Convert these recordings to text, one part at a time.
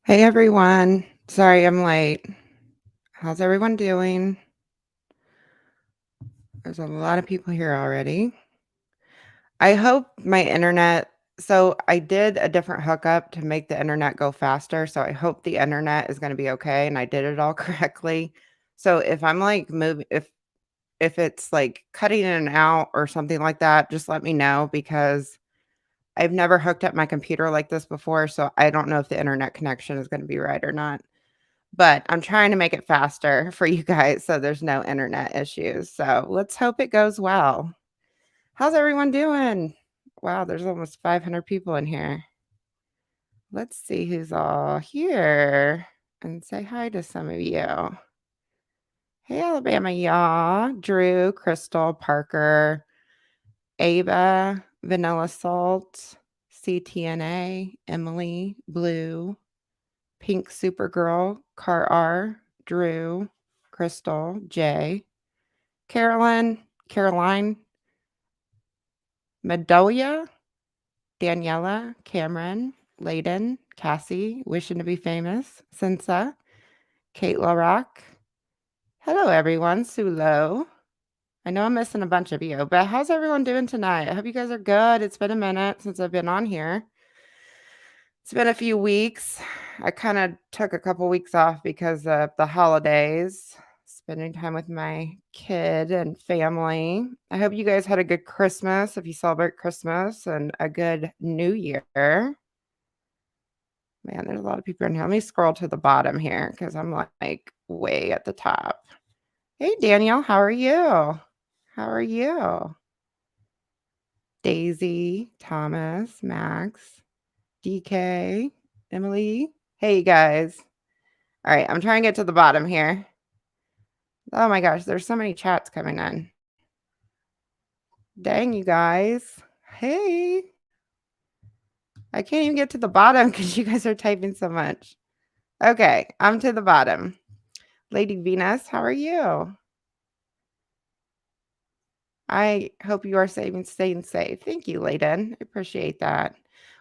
Hey everyone. Sorry I'm late. How's everyone doing? There's a lot of people here already. I hope my internet I did a different hookup to make the internet go faster, so I hope the internet is gonna be okay and I did it all correctly. So if I'm like moving if it's like cutting in and out or something like that, just let me know because I've never hooked up my computer like this before, so I don't know if the internet connection is gonna be right or not. But I'm trying to make it faster for you guys so there's no internet issues. So let's hope it goes well. How's everyone doing? Wow, there's almost 500 people in here. Let's see who's all here and say hi to some of you. Hey, Alabama, y'all. Drew, Crystal, Parker, Ava, Vanilla Salt, CTNA, Emily, Blue, Pink Supergirl, Car R, Drew, Crystal, Jay, Caroline, Medolia, Daniela, Cameron, Layden, Cassie, wishing to be famous, Cinsa, Kate LaRock. Hello, everyone. Sulo. I know I'm missing a bunch of you, but how's everyone doing tonight? I hope you guys are good. It's been a minute since I've been on here. It's been a few weeks. I kind of took a couple weeks off because of the holidays, spending time with my kid and family. I hope you guys had a good Christmas if you celebrate Christmas and a good New Year. Man, there's a lot of people in here. Let me scroll to the bottom here because I'm like way at the top. Hey, Daniel, how are you? How are you? Daisy, Thomas, Max, DK, Emily. Hey, guys. All right, I'm trying to get to the bottom here. Oh my gosh, there's so many chats coming in. Dang, you guys. Hey. I can't even get to the bottom because you guys are typing so much. Okay, I'm to the bottom. Lady Venus, how are you? I hope you are staying safe. Thank you, Layden. I appreciate that.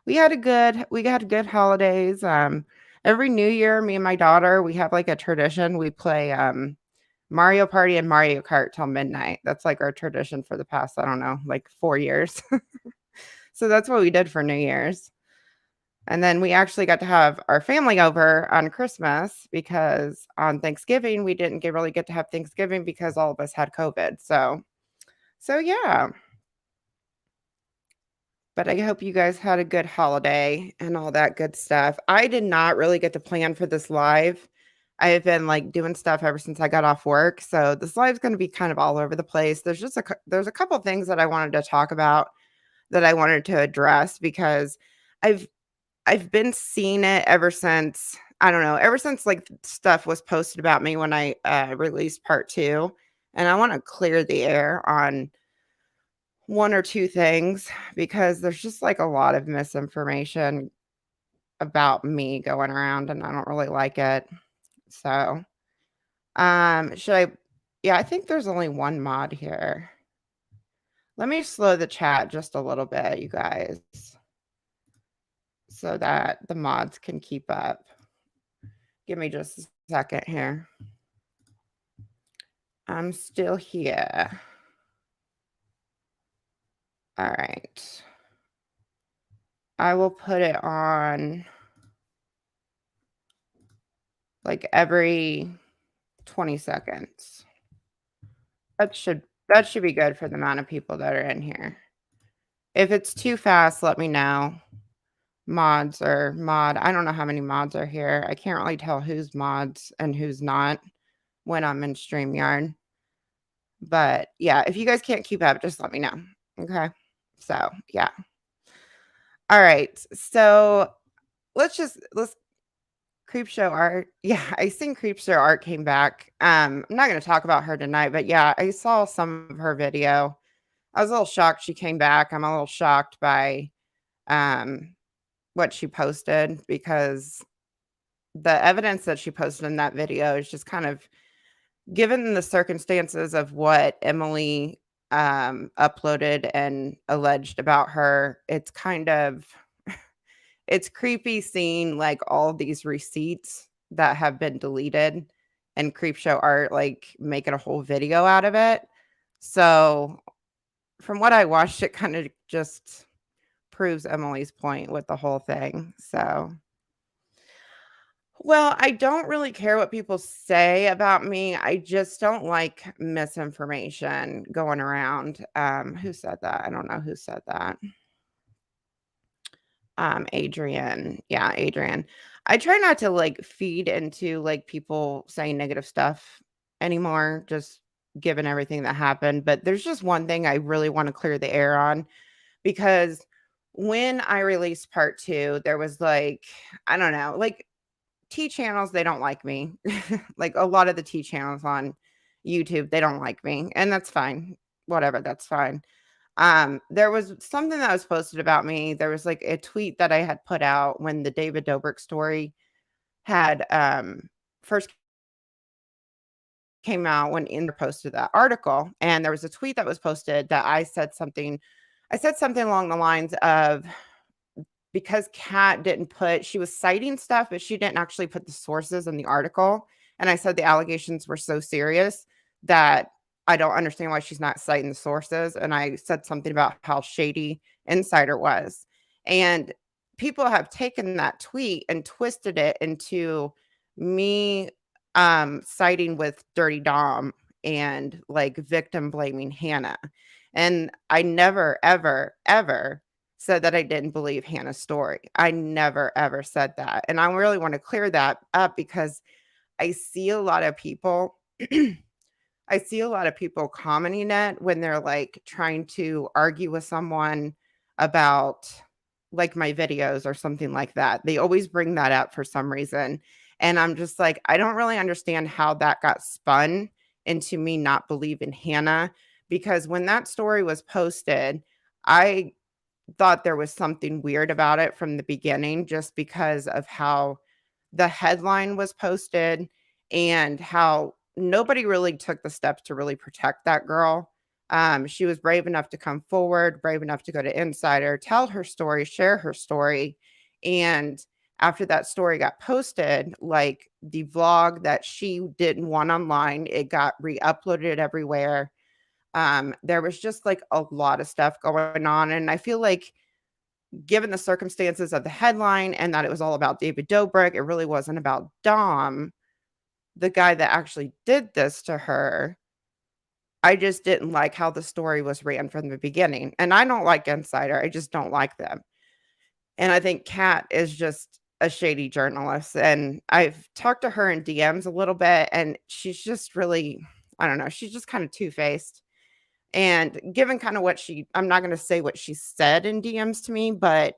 We had good holidays. Every New Year, me and my daughter, we have like a tradition. We play Mario Party and Mario Kart till midnight. That's like our tradition for the past, I don't know, like 4 years. So that's what we did for New Year's. And then we actually got to have our family over on Christmas because on Thanksgiving we didn't really get to have Thanksgiving because all of us had COVID. So yeah. But I hope you guys had a good holiday and all that good stuff. I did not really get to plan for this live. I have been like doing stuff ever since I got off work. So this live is going to be kind of all over the place. There's a couple things that I wanted to talk about that I wanted to address because I've I've been seeing it ever since I don't know, ever since like stuff was posted about me when I released part 2, and I want to clear the air on one or two things because there's just like a lot of misinformation about me going around and I don't really like it. So, should I yeah, I think there's only one mod here. Let me slow the chat just a little bit, you guys, so that the mods can keep up. Give me just a second here. I'm still here. All right. I will put it on like every 20 seconds. That should be good for the amount of people that are in here. If it's too fast, let me know. I don't know how many mods are here. I can't really tell who's mods and who's not when I'm in StreamYard. But yeah, if you guys can't keep up, just let me know. Okay. So yeah. All right. So let's Creepshow Art. Yeah, I seen Creepshow Art came back. I'm not gonna talk about her tonight, but yeah, I saw some of her video. I was a little shocked she came back. I'm a little shocked by um what she posted because the evidence that she posted in that video is just kind of given the circumstances of what Emily uploaded and alleged about her, it's kind of it's creepy seeing, like, all these receipts that have been deleted and Creepshow Art, like, making a whole video out of it. So, from what I watched, it kinda just proves Emily's point with the whole thing, so well, I don't really care what people say about me, I just don't like misinformation going around. Who said that? I don't know who said that. Adrian. Yeah, Adrian. I try not to, like, feed into, like, people saying negative stuff anymore, just given everything that happened, but there's just one thing I really wanna clear the air on, because when I released part 2, there was, like, I don't know, like, T channels, they don't like me. Like, a lot of the T channels on YouTube, they don't like me, and that's fine. Whatever, that's fine. There was something that was posted about me. There was, like, a tweet that I had put out when the David Dobrik story had, first came out, when Inder posted that article, and there was a tweet that was posted that I said something along the lines of, because Kat didn't put she was citing stuff, but she didn't actually put the sources in the article, and I said the allegations were so serious that I don't understand why she's not citing the sources, and I said something about how shady Insider was, and people have taken that tweet and twisted it into me, siding with Dirty Dom and, like, victim blaming Hannah, and I never, ever, ever said that I didn't believe Hannah's story. I never ever said that, and I really wanna clear that up because I see a lot of people I see a lot of people commenting it when they're, like, trying to argue with someone about, like, my videos or something like that. They always bring that up for some reason, and I'm just like, I don't really understand how that got spun into me not believing Hannah, because when that story was posted, I thought there was something weird about it from the beginning, just because of how the headline was posted and how nobody really took the steps to really protect that girl. She was brave enough to come forward, brave enough to go to Insider, tell her story, share her story. And after that story got posted, like, the vlog that she didn't want online, it got re-uploaded everywhere. There was just, like, a lot of stuff going on, and I feel like, given the circumstances of the headline and that it was all about David Dobrik, it really wasn't about Dom, the guy that actually did this to her. I just didn't like how the story was ran from the beginning, and I don't like Insider, I just don't like them, and I think Kat is just a shady journalist, and I've talked to her in DMs a little bit, and she's just really, I don't know, she's just kinda two-faced. And given kinda what she I'm not gonna say what she said in DMs to me, but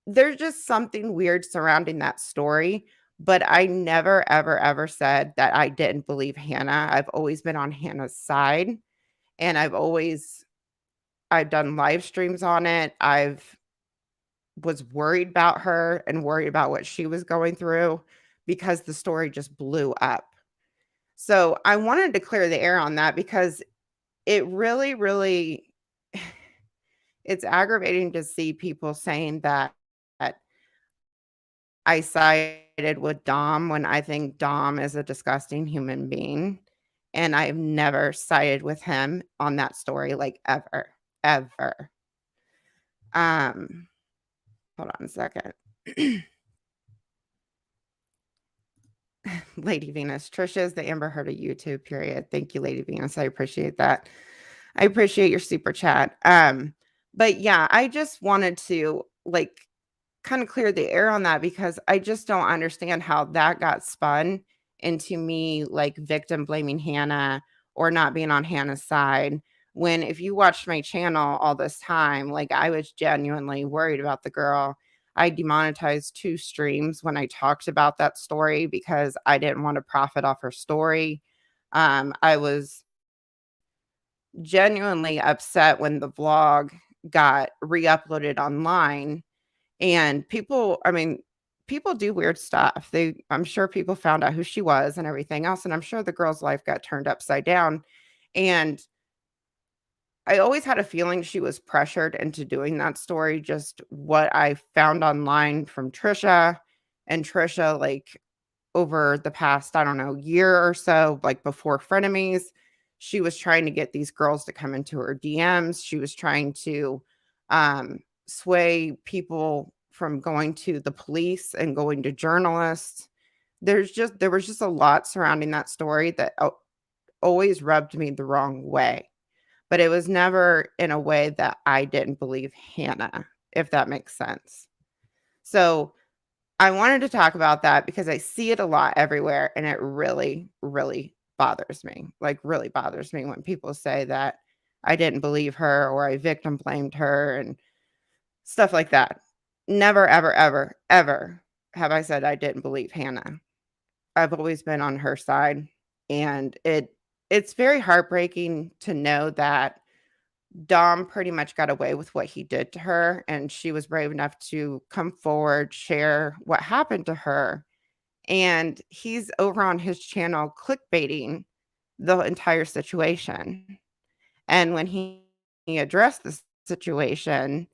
there's just something weird surrounding that story, but I never, ever, ever said that I didn't believe Hannah. I've always been on Hannah's side, and I've done live streams on it. I've was worried about her and worried about what she was going through because the story just blew up. So, I wanted to clear the air on that because it really, really it's aggravating to see people saying that I sided with Dom when I think Dom is a disgusting human being, and I've never sided with him on that story, like, ever, ever. Um, hold on a second. Lady Venus, Trisha's the Amber Heard of YouTube, period. Thank you, Lady Venus, I appreciate that. I appreciate your super chat. But yeah, I just wanted to, like, kinda clear the air on that because I just don't understand how that got spun into me, like, victim blaming Hannah or not being on Hannah's side, when if you watched my channel all this time, like, I was genuinely worried about the girl. I demonetized 2 streams when I talked about that story because I didn't wanna profit off her story. I was genuinely upset when the vlog got re-uploaded online, and people, I mean, people do weird stuff. I'm sure people found out who she was and everything else, and I'm sure the girl's life got turned upside down, and I always had a feeling she was pressured into doing that story, just what I found online from Trisha, and Trisha, like, over the past, I don't know, year or so, like, before Frenemies, she was trying to get these girls to come into her DMs. She was trying to, sway people from going to the police and going to journalists. There was just a lot surrounding that story that always rubbed me the wrong way, but it was never in a way that I didn't believe Hannah, if that makes sense. So, I wanted to talk about that because I see it a lot everywhere, and it really, really bothers me, like, really bothers me when people say that I didn't believe her or I victim blamed her and stuff like that. Never, ever, ever, ever have I said I didn't believe Hannah. I've always been on her side, and it's very heartbreaking to know that Dom pretty much got away with what he did to her, and she was brave enough to come forward, share what happened to her, and he's over on his channel clickbaiting the entire situation. And when he addressed the situation,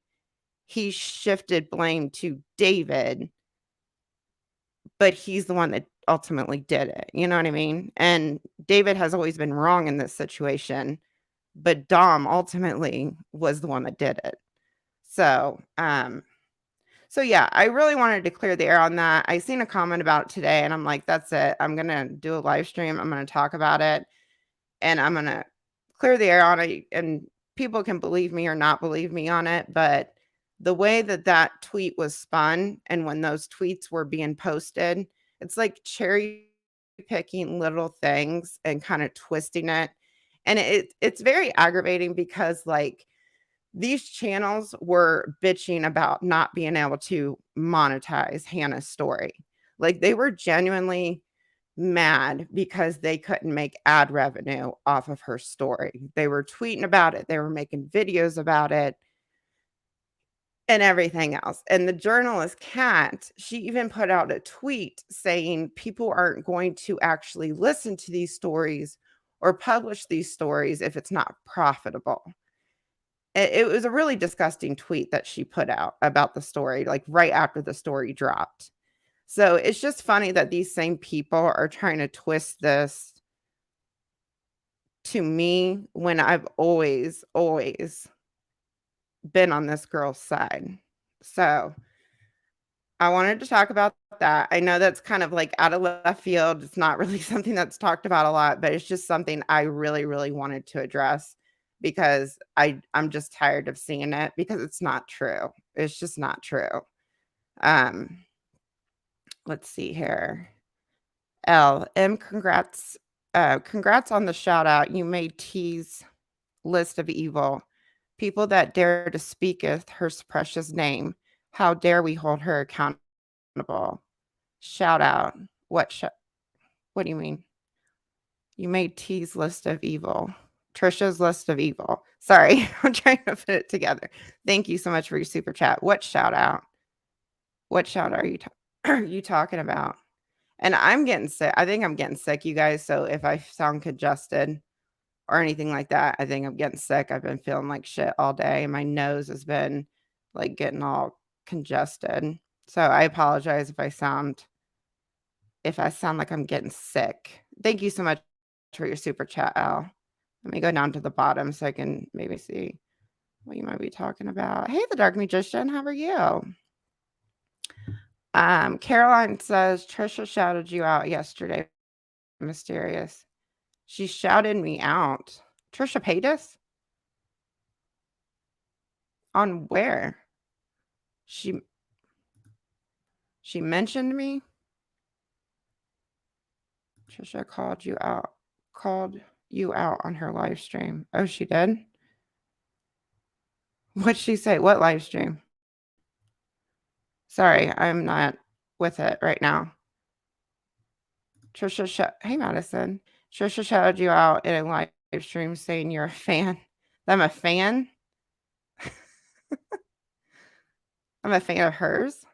he shifted blame to David, but he's the one that ultimately did it, you know what I mean? And David has always been wrong in this situation, but Dom ultimately was the one that did it. So, so yeah, I really wanted to clear the air on that. I seen a comment about it today and I'm like, that's it. I'm gonna do a live stream. I'm gonna talk about it and I'm gonna clear the air on it. And people can believe me or not believe me on it, but the way that that tweet was spun and when those tweets were being posted, it's like cherry picking little things and kind of twisting it. And it's very aggravating because like these channels were bitching about not being able to monetize Hannah's story. Like they were genuinely mad because they couldn't make ad revenue off of her story. They were tweeting about it, they were making videos about it and everything else. And the journalist Kat, she even put out a tweet saying people aren't going to actually listen to these stories or publish these stories if it's not profitable. It was a really disgusting tweet that she put out about the story, like, right after the story dropped. So, it's just funny that these same people are trying to twist this to me when I've always, always been on this girl's side. So, I wanted to talk about that. I know that's kind of, like, out of left field. It's not really something that's talked about a lot, but it's just something I really, really wanted to address because I'm just tired of seeing it because it's not true. It's just not true. Um, let's see here. Congrats. Congrats on the shout out. You made T's list of evil. People that dare to speaketh her precious name. How dare we hold her accountable? Shout out. What do you mean? You made T's list of evil. Trisha's list of evil. Sorry, I'm trying to put it together. Thank you so much for your super chat. What shout out? What shout out are are you talking about? And I'm getting sick. I think I'm getting sick, you guys. So if I sound congested or anything like that, I think I'm getting sick. I've been feeling like shit all day. My nose has been like getting all congested. So I apologize if I sound like I'm getting sick. Thank you so much for your super chat, Al. Let me go down to the bottom so I can maybe see what you might be talking about. Hey, the Dark Magician, how are you? Caroline says Trisha shouted you out yesterday. Mysterious. She shouted me out. Trisha Paytas? On where? She mentioned me? Trisha called you out on her live stream. Oh, she did? What'd she say? What live stream? Sorry, I'm not with it right now. Hey, Madison. Trisha shouted you out in a live stream saying you're a fan. I'm a fan? I'm a fan of hers?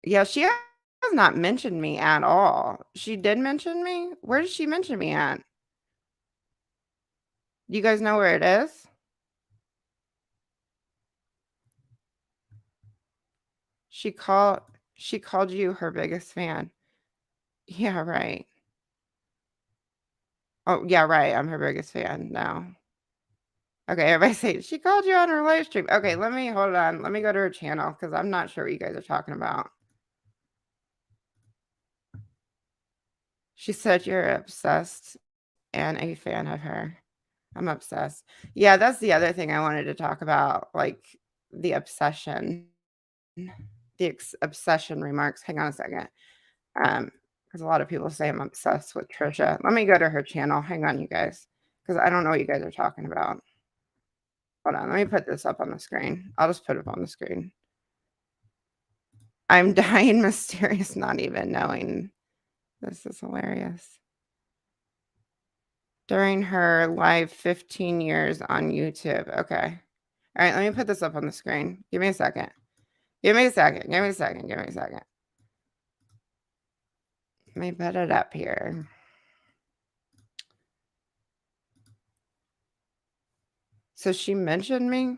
Yeah, she has not mentioned me at all. She did mention me? Where did she mention me at? Do you guys know where it is? She called she called you her biggest fan. Yeah, right. Oh, yeah, right. I'm her biggest fan now. Okay, everybody say she called you on her live stream. Okay, let me hold on. Let me go to her channel because I'm not sure what you guys are talking about. She said you're obsessed and a fan of her. I'm obsessed. Yeah, that's the other thing I wanted to talk about, like the obsession. Obsession remarks. Hang on a second. Because a lot of people say I'm obsessed with Trisha. Let me go to her channel. Hang on, you guys, because I don't know what you guys are talking about. Hold on, let me put this up on the screen. I'll just put it on the screen. I'm dying mysterious, not even knowing. This is hilarious. During her live 15 years on YouTube. Okay. All right, let me put this up on the screen. Give me a second. Give me a second. Give me a second. Give me a second. Let me put it up here. So she mentioned me?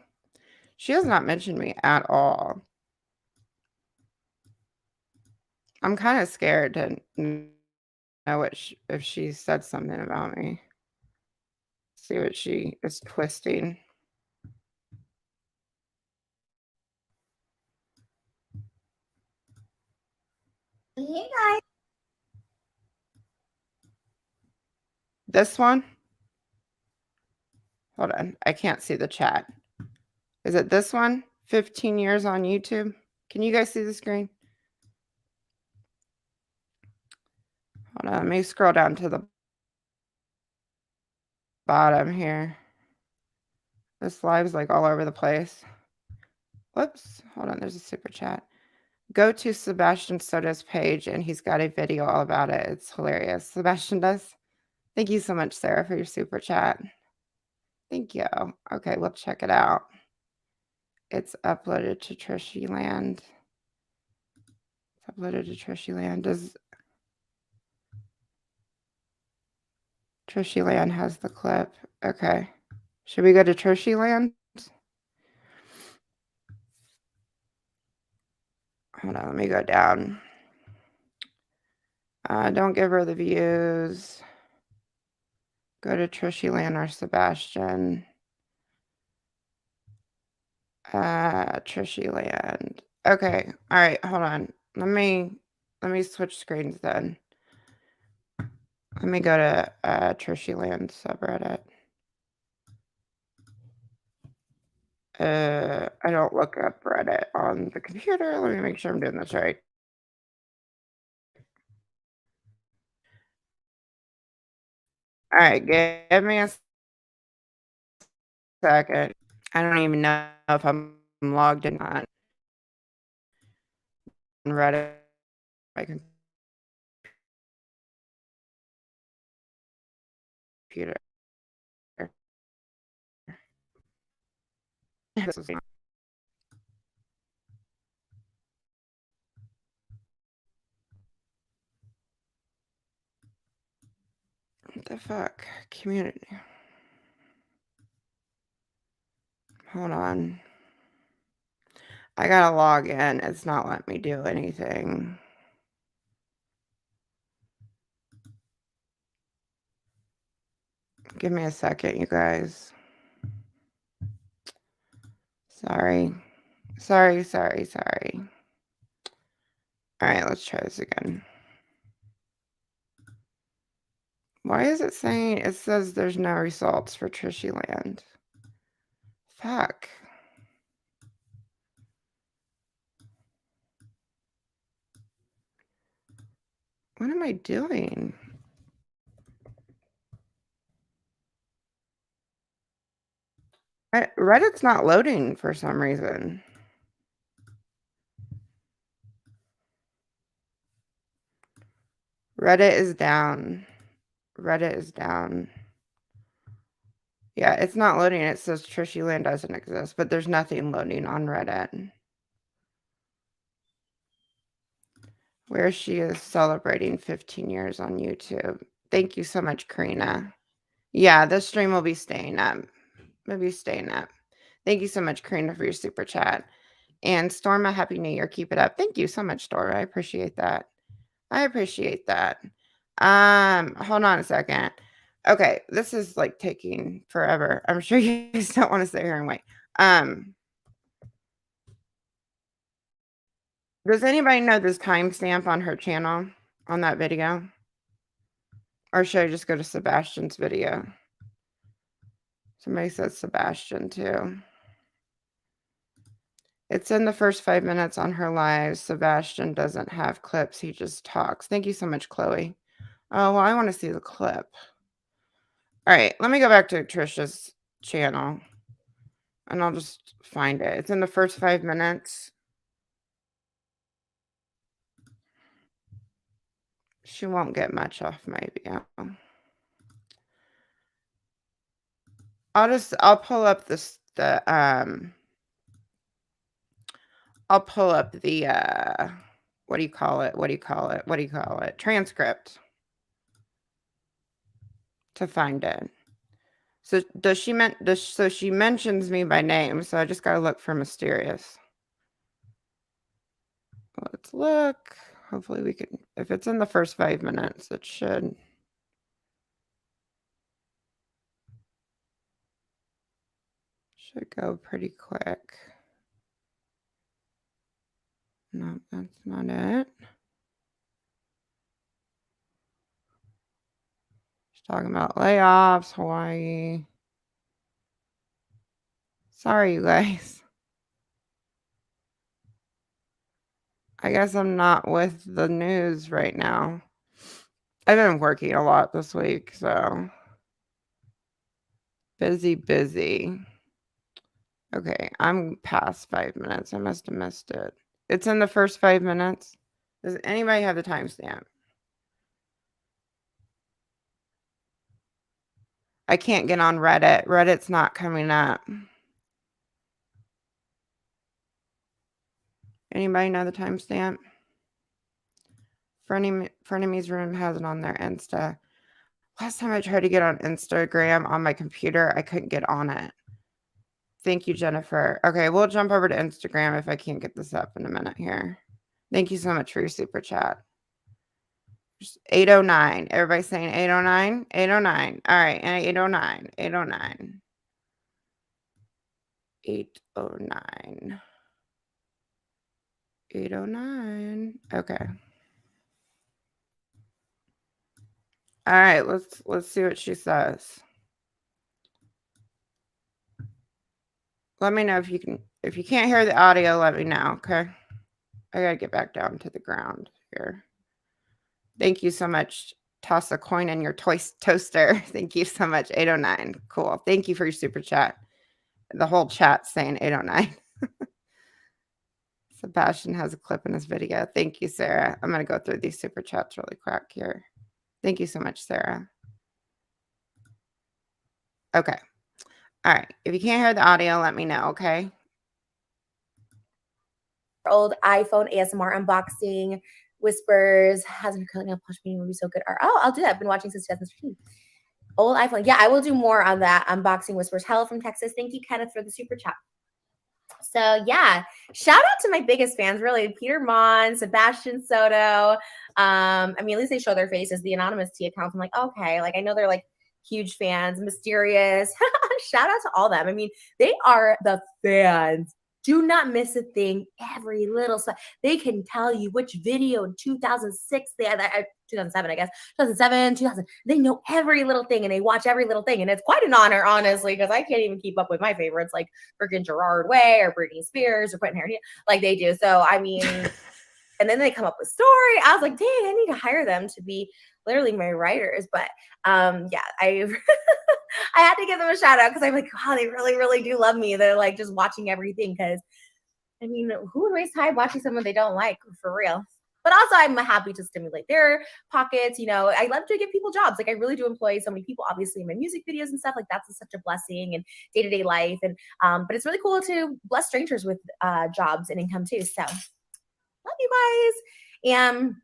She has not mentioned me at all. I'm kind of scared to know if she said something about me. See what she is twisting. Hey guys. This one? Hold on. I can't see the chat. Is it this one? 15 years on YouTube. Can you guys see the screen? Hold on. Let me scroll down to the bottom here. This live's like all over the place. Whoops. Hold on. There's a super chat. Go to Sebastian Soda's page and he's got a video all about it. It's hilarious. Sebastian does. Thank you so much, Sarah, for your super chat. Thank you. Okay, we'll check it out. It's uploaded to Trishy Land. It's uploaded to Trishy Land. Does Trishy Land has the clip? Okay. Should we go to Trishy Land? Hold on, let me go down. Don't give her the views. Go to Trishy Land or Sebastian. Trishy Land. Okay. All right, hold on. Let me switch screens then. Let me go to Trishy Land subreddit. I don't look up Reddit on the computer. Let me make sure I'm doing this right. All right, give me a second. I don't even know if I'm logged in on Reddit. My computer. What the fuck? Community. Hold on. I gotta log in. It's not letting me do anything. Give me a second, you guys. Sorry. Sorry. All right, let's try this again. Why is it saying it says there's no results for Trishy Land? Fuck. What am I doing? Reddit's not loading for some reason. Reddit is down. Reddit is down. Yeah, it's not loading. It says Trishy Land doesn't exist, but there's nothing loading on Reddit. Where she is celebrating 15 years on YouTube. Thank you so much, Karina. Yeah, this stream will be staying up. It'll be staying up. Thank you so much, Karina, for your super chat. And Storma, Happy New Year. Keep it up. Thank you so much, Storma. I appreciate that. I appreciate that. Hold on a second. Okay, this is like taking forever. I'm sure you guys don't want to sit here and wait. Does anybody know this timestamp on her channel on that video? Or should I just go to Sebastian's video? Somebody said Sebastian too. It's in the first 5 minutes on her live. Sebastian doesn't have clips. He just talks. Thank you so much, Chloe. Oh, well, I want to see the clip. All right, let me go back to Trisha's channel and I'll just find it. It's in the first 5 minutes. She won't get much off my video. I'll pull up I'll pull up the what do you call it? Transcript to find it. So so she mentions me by name, so I just gotta look for mysterious. Let's look. Hopefully we can, if it's in the first 5 minutes, it should go pretty quick. No, that's not it. She's talking about layoffs, Hawaii. Sorry, you guys. I guess I'm not with the news right now. I've been working a lot this week, so busy. Okay, I'm past 5 minutes. I must have missed it. It's in the first 5 minutes. Does anybody have the timestamp? I can't get on Reddit. Reddit's not coming up. Anybody know the timestamp? Frenemies Room has it on their Insta. Last time I tried to get on Instagram on my computer, I couldn't get on it. Thank you, Jennifer. Okay, we'll jump over to Instagram if I can't get this up in a minute here. Thank you so much for your super chat. 809. Everybody saying 809? 809. All right, and 809. 809. 809. 809. Okay. All right, let's see what she says. Let me know if you can't hear the audio, let me know, okay? I gotta get back down to the ground here. Thank you so much. Toss a coin in your toaster. Thank you so much. 809. Cool. Thank you for your super chat. The whole chat saying 809. Sebastian has a clip in his video. Thank you, Sarah. I'm going to go through these super chats really quick here. Thank you so much, Sarah. Okay. All right. If you can't hear the audio, let me know, okay? Old iPhone ASMR unboxing. Whispers hasn't currently on plush meeting would be so good. Oh, I'll do that. I've been watching since 2013. Old iPhone. Yeah, I will do more on that. Unboxing Whispers. Hello from Texas. Thank you, Kenneth, for the super chat. So yeah, shout out to my biggest fans, really. Peter Mon, Sebastian Soto. I mean, at least they show their faces, the anonymous tea accounts. I'm like, okay, like I know they're like huge fans, mysterious. Shout out to all them. I mean, they are the fans. Do not miss a thing. Every little stuff. They can tell you which video in 2006 they had. 2007, I guess. 2007, 2000. They know every little thing and they watch every little thing. And it's quite an honor, honestly, because I can't even keep up with my favorites like freaking Gerard Way or Britney Spears or Quentin Tarantino like they do. So, I mean, and then they come up with story. I was like, dang, I need to hire them to be literally my writers. But yeah, I had to give them a shout out because I'm like, wow, they really, really do love me. They're like just watching everything because, I mean, who would waste time watching someone they don't like for real? But also, I'm happy to stimulate their pockets. You know, I love to give people jobs. Like I really do employ so many people, obviously, in my music videos and stuff. Like that's such a blessing and day-to-day life. And but it's really cool to bless strangers with jobs and income too. So love you guys. And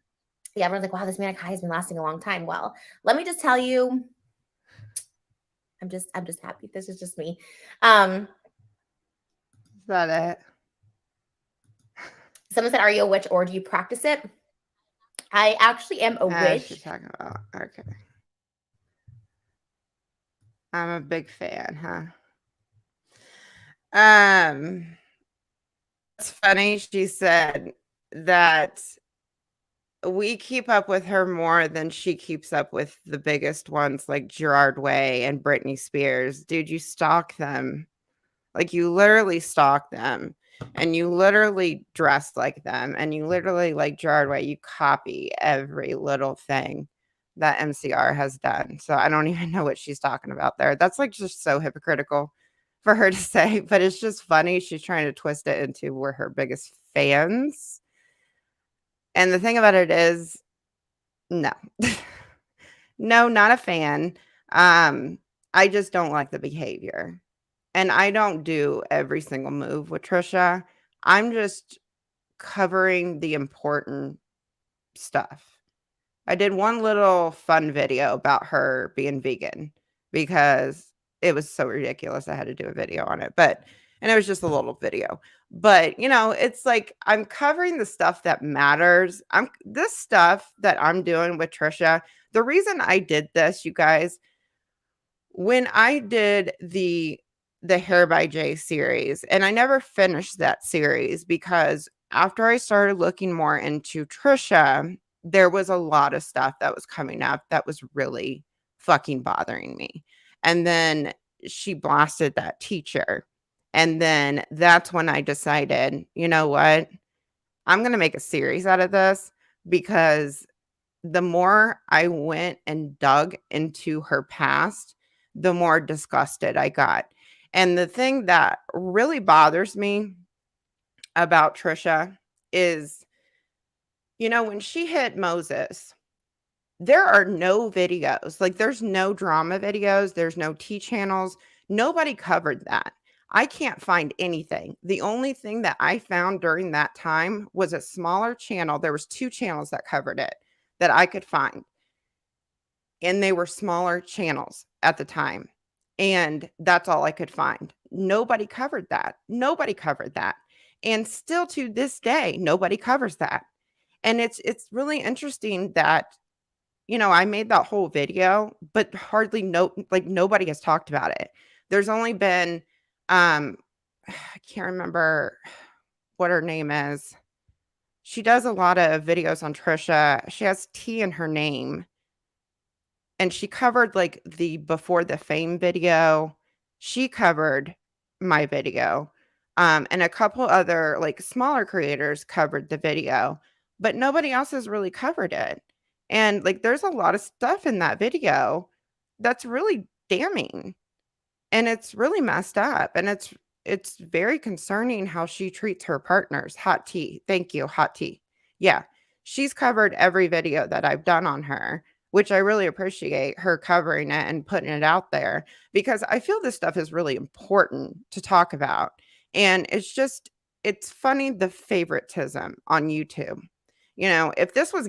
yeah, everyone's like, wow, this Manic High has been lasting a long time. Well, let me just tell you, I'm just happy. This is just me. Um, Is that it? Someone said, "Are you a witch or do you practice it?" I actually am a She's witch. talking about, okay. I'm a big fan, huh? It's funny. She said that we keep up with her more than she keeps up with the biggest ones like Gerard Way and Britney Spears. Dude, you stalk them. Like you literally stalk them and you literally dress like them and you literally like Gerard Way, you copy every little thing that MCR has done. So I don't even know what she's talking about there. That's like just so hypocritical for her to say, but it's just funny. She's trying to twist it into we're her biggest fans. And the thing about it is, no. No, not a fan. I just don't like the behavior. And I don't do every single move with Trisha. I'm just covering the important stuff. I did one little fun video about her being vegan because it was so ridiculous. I had to do a video on it, and it was just a little video. But, it's like I'm covering the stuff that matters. This stuff that I'm doing with Trisha. The reason I did this, you guys, when I did the Hair by Jay series, and I never finished that series because after I started looking more into Trisha, there was a lot of stuff that was coming up that was really fucking bothering me. And then she blasted that teacher. And then that's when I decided, you know what? I'm going to make a series out of this because the more I went and dug into her past, the more disgusted I got. And the thing that really bothers me about Trisha is, when she hit Moses, there are no videos. Like, there's no drama videos, there's no T channels. Nobody covered that. I can't find anything. The only thing that I found during that time was a smaller channel. There was 2 channels that covered it that I could find. And they were smaller channels at the time. And that's all I could find. Nobody covered that. Nobody covered that. And still to this day, nobody covers that. And it's really interesting that I made that whole video, but hardly nobody has talked about it. There's only been I can't remember what her name is. She does a lot of videos on Trisha. She has T in her name. And she covered like the before the fame video. She covered my video. And a couple other like smaller creators covered the video, but nobody else has really covered it. And like there's a lot of stuff in that video that's really damning and it's really messed up and it's very concerning how she treats her partners. Hot tea. Thank you, hot tea. Yeah. She's covered every video that I've done on her, which I really appreciate her covering it and putting it out there because I feel this stuff is really important to talk about. And it's funny the favoritism on YouTube. If this was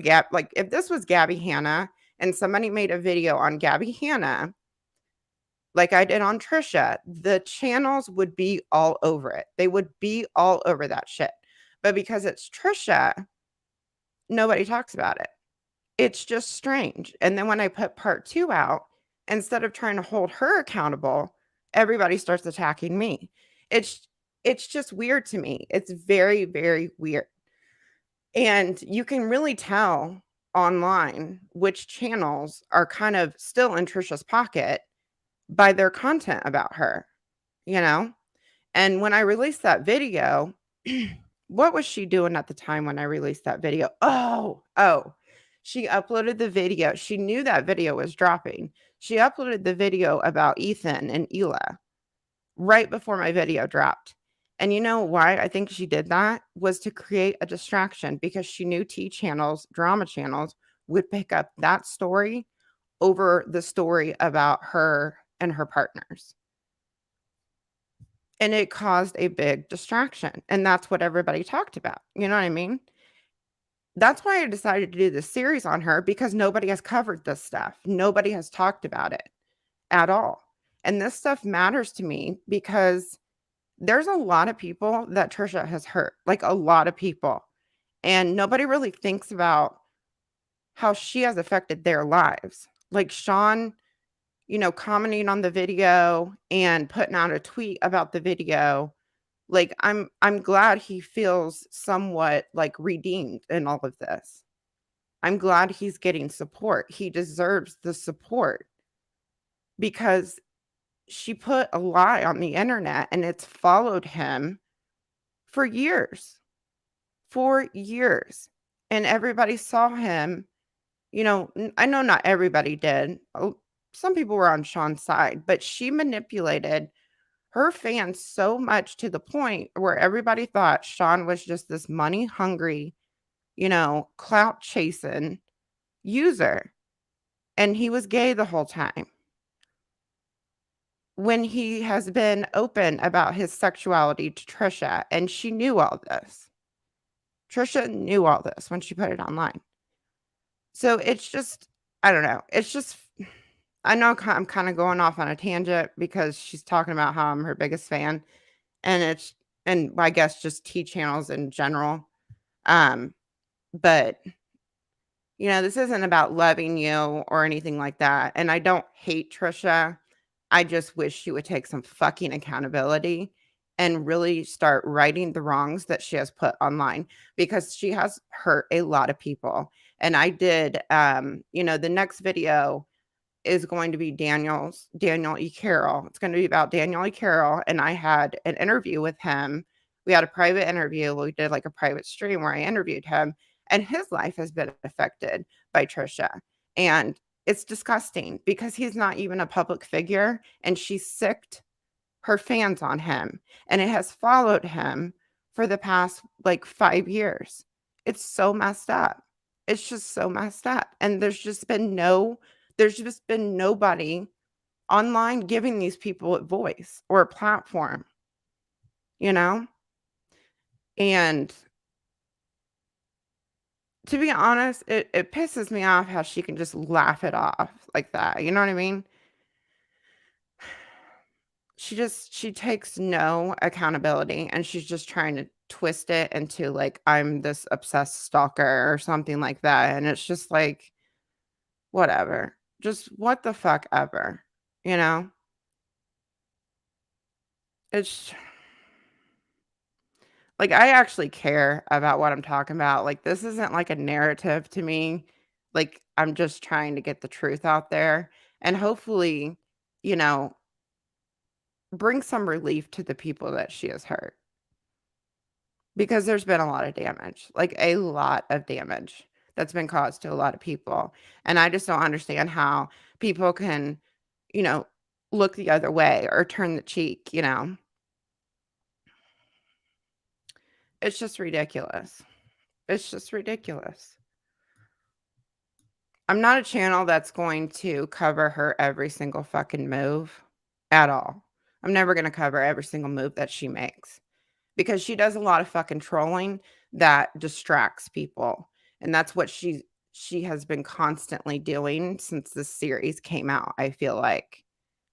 Gabby Hanna and somebody made a video on Gabby Hanna like I did on Trisha, the channels would be all over it. They would be all over that shit. But because it's Trisha, nobody talks about it. It's just strange. And then when I put part 2 out, instead of trying to hold her accountable, everybody starts attacking me. It's it's just weird to me. It's very, very weird. And you can really tell online which channels are kind of still in Trisha's pocket by their content about her, you know? And when I released that video, what was she doing at the time when I released that video? Oh, she uploaded the video. She knew that video was dropping. She uploaded the video about Ethan and Ela right before my video dropped. And you know why I think she did that was to create a distraction because she knew T channels, drama channels would pick up that story over the story about her and her partners. And it caused a big distraction. And that's what everybody talked about. You know what I mean? That's why I decided to do this series on her because nobody has covered this stuff. Nobody has talked about it at all. And this stuff matters to me because there's a lot of people that Trisha has hurt, like a lot of people. And nobody really thinks about how she has affected their lives. Like Sean, commenting on the video and putting out a tweet about the video. Like I'm glad he feels somewhat like redeemed in all of this. I'm glad he's getting support. He deserves the support because she put a lie on the internet and it's followed him for years. For years. And everybody saw him, I know not everybody did. Some people were on Sean's side, but she manipulated her fans so much to the point where everybody thought Sean was just this money hungry, clout chasing user. And he was gay the whole time. When he has been open about his sexuality to Trisha, and she knew all this. Trisha knew all this when she put it online. So it's just, I don't know. It's just, I know I'm kind of going off on a tangent because she's talking about how I'm her biggest fan, and I guess just T channels in general. But this isn't about loving you or anything like that. And I don't hate Trisha. I just wish she would take some fucking accountability and really start righting the wrongs that she has put online because she has hurt a lot of people. And I did, the next video is going to be Daniel E. Carroll. It's going to be about Daniel E. Carroll. And I had an interview with him. We had a private interview. We did like a private stream where I interviewed him, and his life has been affected by Trisha. And it's disgusting because he's not even a public figure, and she sicked her fans on him, and it has followed him for the past like 5 years. It's so messed up. It's just so messed up. And there's just been nobody online giving these people a voice or a platform, you know? And to be honest, it pisses me off how she can just laugh it off like that. You know what I mean? She takes no accountability, and she's just trying to twist it into like I'm this obsessed stalker or something like that. And it's just like, whatever. Just what the fuck ever, you know? It's like I actually care about what I'm talking about. Like this isn't like a narrative to me. Like I'm just trying to get the truth out there and hopefully, you know, bring some relief to the people that she has hurt. Because there's been a lot of damage, like a lot of damage that's been caused to a lot of people. And I just don't understand how people can, you know, look the other way or turn the cheek, It's just ridiculous. It's just ridiculous. I'm not a channel that's going to cover her every single fucking move at all. I'm never going to cover every single move that she makes because she does a lot of fucking trolling that distracts people. And that's what she has been constantly doing since this series came out. I feel like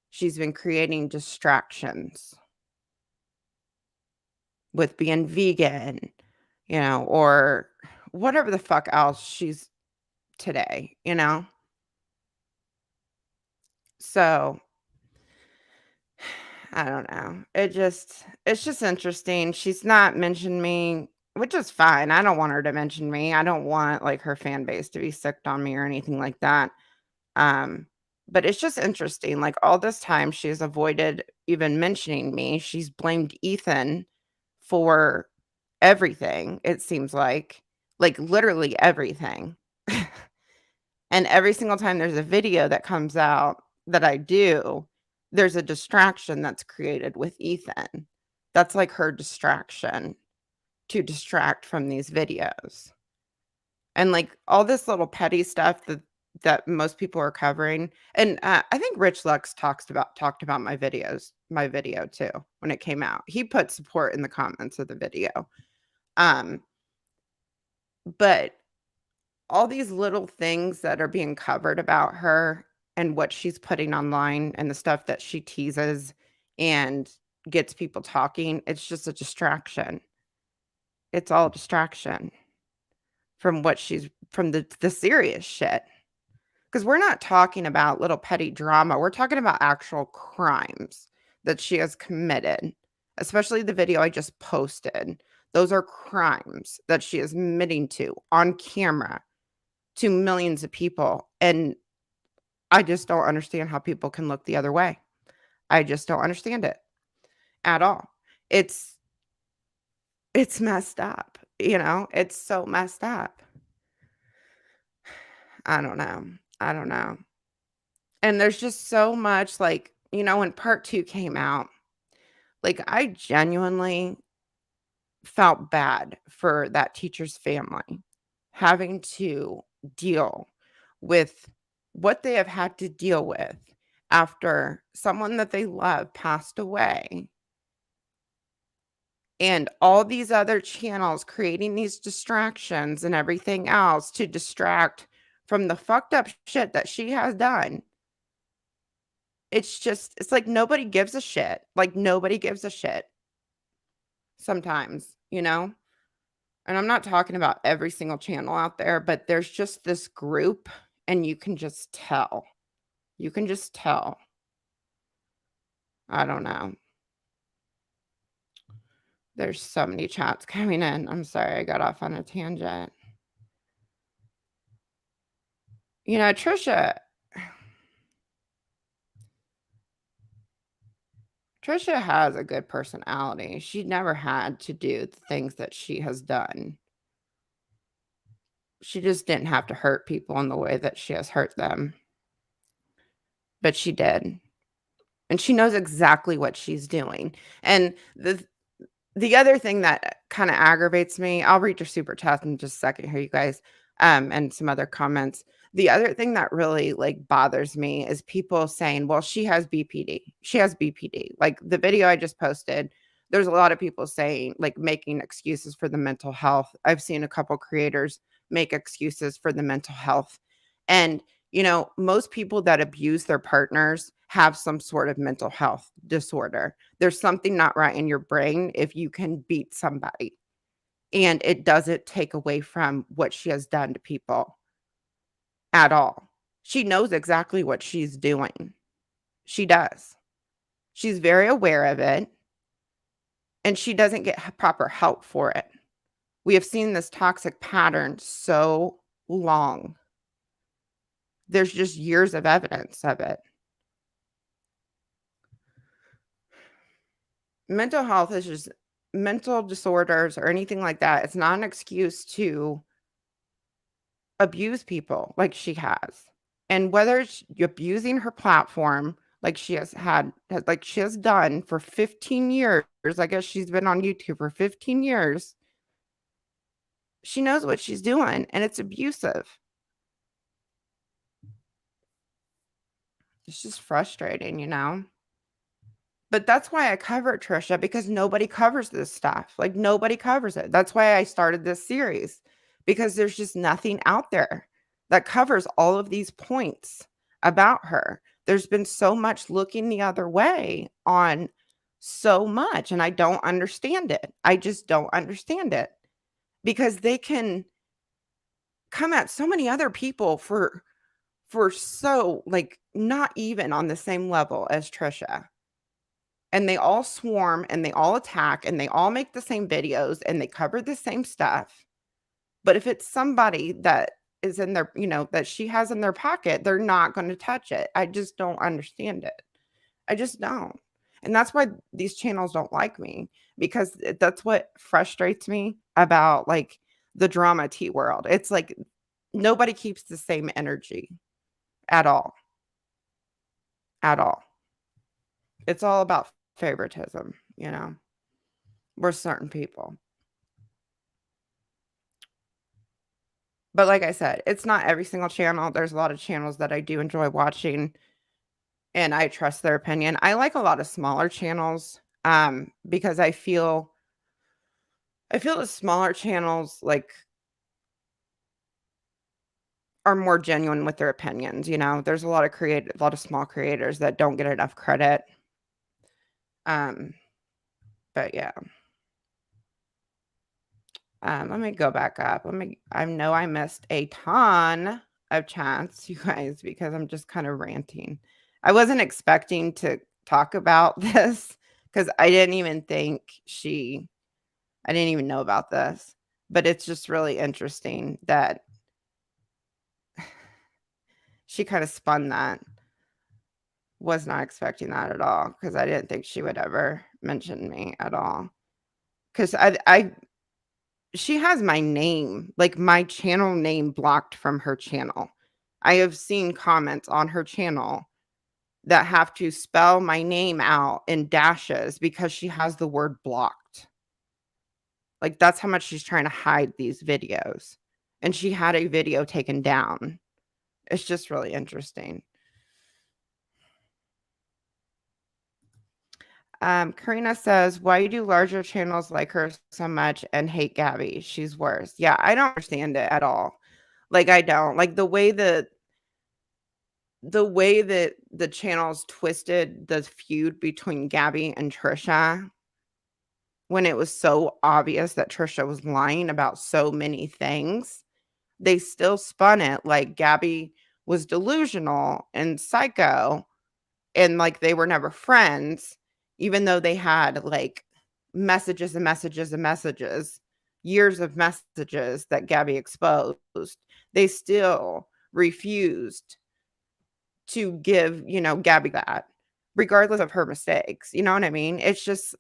she's been creating distractions with being vegan, or whatever the fuck else she's today. So I don't know. It's just interesting. She's not mentioned me, which is fine. I don't want her to mention me. I don't want like her fan base to be sicked on me or anything like that. Um, but it's just interesting. Like all this time she's avoided even mentioning me. She's blamed Ethan for everything, it seems like literally everything. And every single time there's a video that comes out that I do, there's a distraction that's created with Ethan. That's like her distraction to distract from these videos. And like all this little petty stuff that most people are covering. And I think Rich Lux talked about my video too when it came out. He put support in the comments of the video. Um, but all these little things that are being covered about her, and what she's putting online and the stuff that she teases and gets people talking, it's just a distraction. It's all a distraction from what she's from the serious shit. Because we're not talking about little petty drama. We're talking about actual crimes that she has committed, especially the video I just posted. Those are crimes that she is admitting to on camera to millions of people. And I just don't understand how people can look the other way. I just don't understand it at all. It's it's messed up, you know? It's so messed up. I don't know. I don't know. And there's just so much like, when part 2 came out, like I genuinely felt bad for that teacher's family having to deal with what they have had to deal with after someone that they love passed away. And all these other channels creating these distractions and everything else to distract from the fucked up shit that she has done. It's like nobody gives a shit. Like nobody gives a shit sometimes, you know? And I'm not talking about every single channel out there, but there's just this group and you can just tell. You can just tell. I don't know. There's so many chats coming in. I'm sorry I got off on a tangent. Trisha has a good personality. She never had to do the things that she has done. She just didn't have to hurt people in the way that she has hurt them. But she did. And she knows exactly what she's doing. And the other thing that kinda aggravates me, I'll read your super chat in just a second here, you guys, and some other comments. The other thing that really, like, bothers me is people saying, "Well, she has BPD. She has BPD." Like, the video I just posted, there's a lot of people saying, like, making excuses for the mental health. I've seen a couple creators make excuses for the mental health. And, most people that abuse their partners have some sort of mental health disorder. There's something not right in your brain if you can beat somebody, and it doesn't take away from what she has done to people at all. She knows exactly what she's doing. She does. She's very aware of it, and she doesn't get proper help for it. We have seen this toxic pattern so long. There's just years of evidence of it. Mental health is just mental disorders or anything like that. It's not an excuse to abuse people like she has. And whether it's abusing her platform like she has done for 15 years, I guess she's been on YouTube for 15 years. She knows what she's doing and it's abusive. It's just frustrating, But that's why I cover it, Trisha, because nobody covers this stuff. Like nobody covers it. That's why I started this series, because there's just nothing out there that covers all of these points about her. There's been so much looking the other way on so much, and I don't understand it. I just don't understand it because they can come at so many other people for so like not even on the same level as Trisha, and they all swarm and they all attack and they all make the same videos and they cover the same stuff. But if it's somebody that is in their, that she has in their pocket, they're not going to touch it. I just don't understand it. I just don't. And that's why these channels don't like me, because that's what frustrates me about like the drama tea world. It's like nobody keeps the same energy at all. At all. It's all about favoritism, We're certain people. But like I said, it's not every single channel. There's a lot of channels that I do enjoy watching, and I trust their opinion. I like a lot of smaller channels, because I feel the smaller channels, like, are more genuine with their opinions, you know? There's a lot of small creators that don't get enough credit. But yeah. Let me go back up. I know I missed a ton of chats, you guys, because I'm just kind of ranting. I wasn't expecting to talk about this because I didn't even know about this. But it's just really interesting that she kind of spun that. Was not expecting that at all because I didn't think she would ever mention me at all. Because she has my name, like my channel name blocked from her channel. I have seen comments on her channel that have to spell my name out in dashes because she has the word blocked. Like that's how much she's trying to hide these videos. And she had a video taken down. It's just really interesting. Karina says, why do larger channels like her so much and hate Gabby? She's worse. Yeah, I don't understand it at all. Like I don't. Like the way that the channels twisted the feud between Gabby and Trisha when it was so obvious that Trisha was lying about so many things, they still spun it like Gabby was delusional and psycho and like they were never friends, even though they had like messages and messages and messages, years of messages that Gabby exposed. They still refused to give, Gabby that, regardless of her mistakes. You know what I mean? It's just,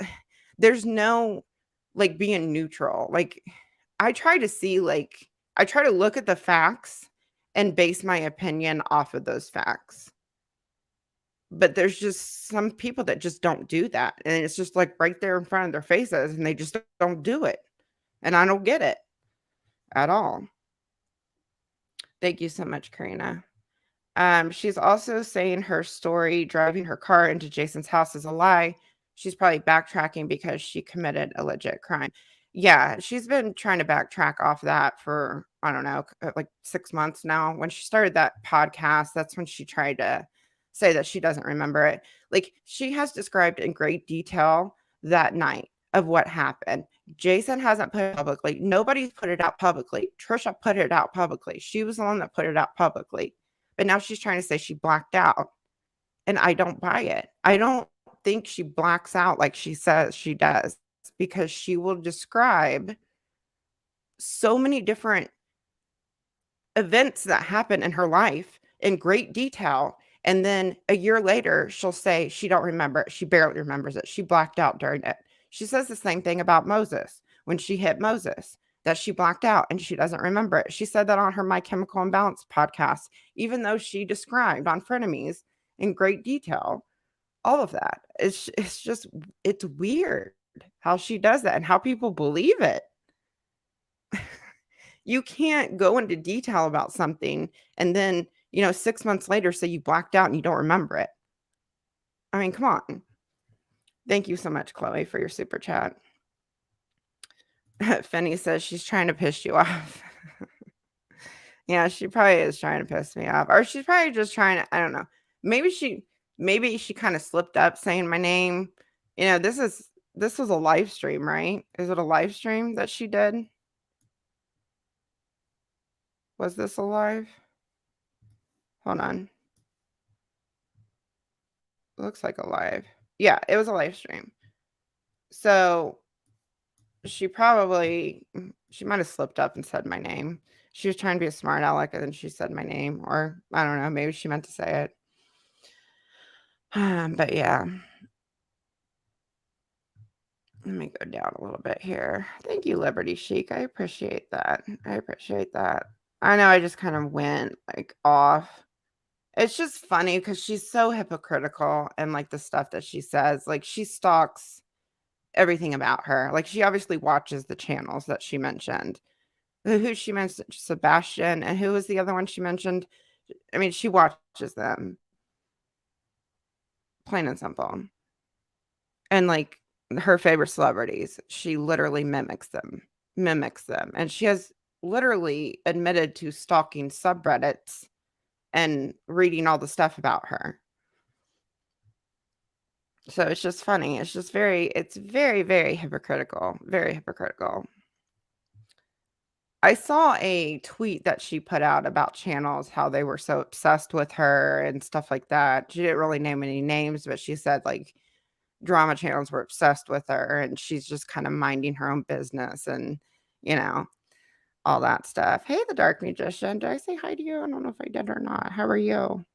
there's no like being neutral. Like, I try to look at the facts and base my opinion off of those facts. But there's just some people that just don't do that. And it's just like right there in front of their faces and they just don't do it. And I don't get it at all. Thank you so much, Karina. She's also saying her story driving her car into Jason's house is a lie. She's probably backtracking because she committed a legit crime. Yeah, she's been trying to backtrack off that for, I don't know, like 6 months now. When she started that podcast, that's when she tried to say that she doesn't remember it. Like, she has described in great detail that night of what happened. Jason hasn't put it publicly. Nobody's put it out publicly. Trisha put it out publicly. She was the one that put it out publicly. But now she's trying to say she blacked out, and I don't buy it. I don't think she blacks out like she says she does, because she will describe so many different events that happen in her life in great detail, and then a year later she'll say she don't remember it. She barely remembers it. She blacked out during it. She says the same thing about Moses when she hit Moses, that she blacked out and she doesn't remember it. She said that on her My Chemical Imbalance podcast, even though she described on Frenemies in great detail all of that. It's weird how she does that and how people believe it. You can't go into detail about something and then, 6 months later say you blacked out and you don't remember it. I mean, come on. Thank you so much, Chloe, for your super chat. Fenny says she's trying to piss you off. Yeah, she probably is trying to piss me off. Or she's probably just trying to, I don't know. Maybe she kind of slipped up saying my name. This was a live stream, right? Is it a live stream that she did? Was this a live? Hold on. Looks like a live. Yeah, it was a live stream. So she might have slipped up and said my name. She was trying to be a smart aleck and then she said my name, or I don't know, maybe she meant to say it. But yeah. Let me go down a little bit here. Thank you, Liberty Chic. I appreciate that. I know I just kind of went like off. It's just funny because she's so hypocritical and like the stuff that she says. Like she stalks everything about her. Like she obviously watches the channels that she mentioned. Who she mentioned, Sebastian, and who was the other one she mentioned? I mean, she watches them. Plain and simple. And like her favorite celebrities, she literally mimics them. And she has literally admitted to stalking subreddits and reading all the stuff about her. So it's just funny. It's very, very hypocritical. Very hypocritical. I saw a tweet that she put out about channels, how they were so obsessed with her and stuff like that. She didn't really name any names, but she said like drama channels were obsessed with her and she's just kind of minding her own business and, you know, all that stuff. Hey, the Dark Magician. Did I say hi to you? I don't know if I did or not. How are you?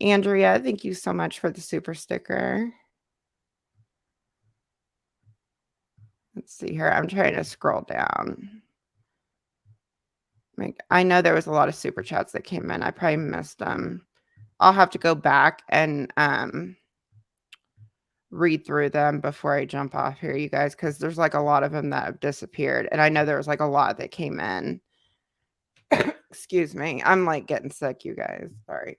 Andrea, thank you so much for the super sticker. Let's see here. I'm trying to scroll down. Like, I know there was a lot of super chats that came in. I probably missed them. I'll have to go back and read through them before I jump off here, you guys, because there's like a lot of them that have disappeared. And I know there was like a lot that came in. Excuse me. I'm like getting sick, you guys. Sorry.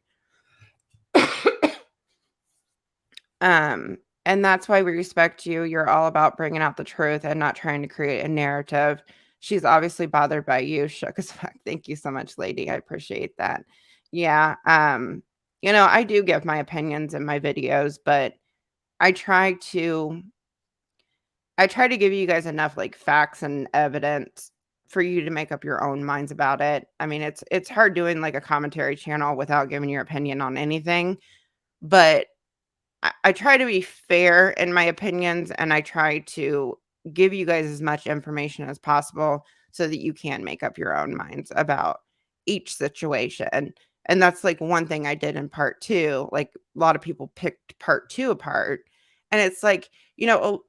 And that's why we respect you. You're all about bringing out the truth and not trying to create a narrative. She's obviously bothered by you. Shook as fuck. Thank you so much, lady. I appreciate that. Yeah. I do give my opinions in my videos, but I try to give you guys enough like facts and evidence for you to make up your own minds about it. I mean, it's hard doing like a commentary channel without giving your opinion on anything, but I try to be fair in my opinions, and I try to give you guys as much information as possible so that you can make up your own minds about each situation. And that's like one thing I did in part 2. Like a lot of people picked part 2 apart. And it's like,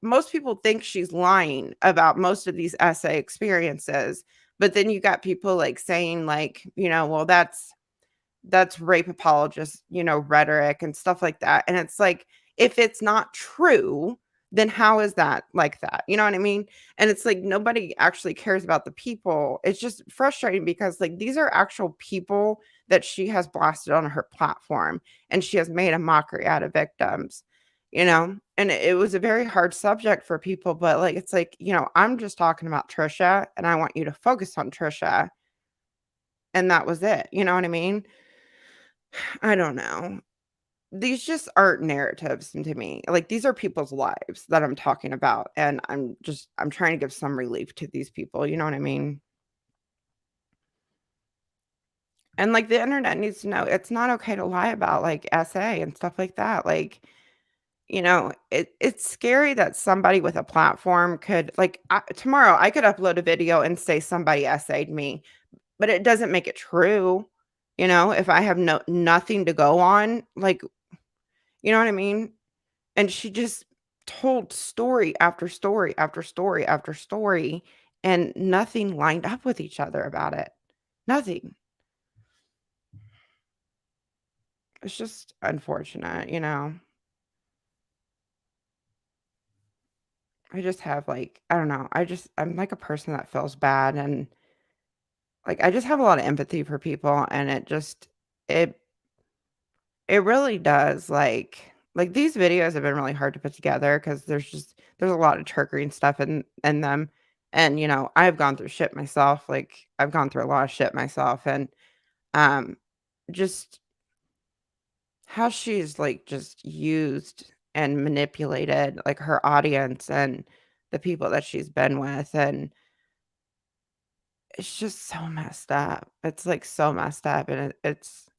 most people think she's lying about most of these essay experiences. But then you got people like saying like, well, that's rape apologist, rhetoric and stuff like that. And it's like, if it's not true, then how is that like that? You know what I mean? And it's like nobody actually cares about the people. It's just frustrating because like these are actual people that she has blasted on her platform and she has made a mockery out of victims, and it was a very hard subject for people, but like it's like, I'm just talking about Trisha and I want you to focus on Trisha. And that was it. You know what I mean? I don't know. These just aren't narratives to me. Like, these are people's lives that I'm talking about, and I'm trying to give some relief to these people, you know what I mean? And, like, the internet needs to know it's not okay to lie about, like, SA and stuff like that. Like, it's scary that somebody with a platform could like, tomorrow, I could upload a video and say somebody SA'd me, but it doesn't make it true, if I have nothing to go on, like, you know what I mean? And she just told story after story after story after story, and nothing lined up with each other about it. Nothing. It's just unfortunate. I just have like, I don't know. I'm like a person that feels bad and like I just have a lot of empathy for people and it it really does like these videos have been really hard to put together because there's a lot of trickery and stuff in them. And I've gone through shit myself. Like I've gone through a lot of shit myself and um just how she's like just used and manipulated like her audience and the people that she's been with, and it's just so messed up. It's like so messed up, and it's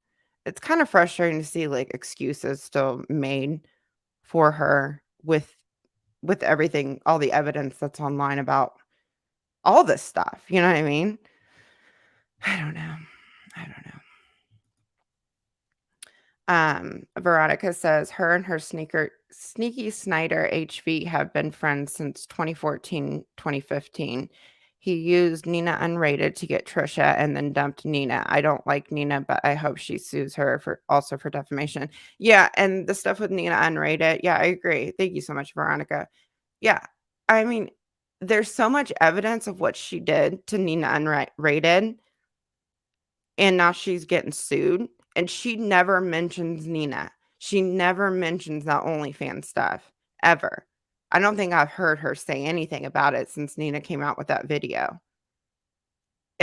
kind of frustrating to see like excuses still made for her with everything, all the evidence that's online about all this stuff, you know what I mean? I don't know. I don't know. Veronica says her and her sneaky Snyder HV have been friends since 2014, 2015. He used Nina Unrated to get Trisha and then dumped Nina. I don't like Nina, but I hope she sues her for defamation. Yeah, and the stuff with Nina Unrated. Yeah, I agree. Thank you so much, Veronica. Yeah. I mean, there's so much evidence of what she did to Nina Unrated, and now she's getting sued, and she never mentions Nina. She never mentions that OnlyFans stuff, ever. I don't think I've heard her say anything about it since Nina came out with that video.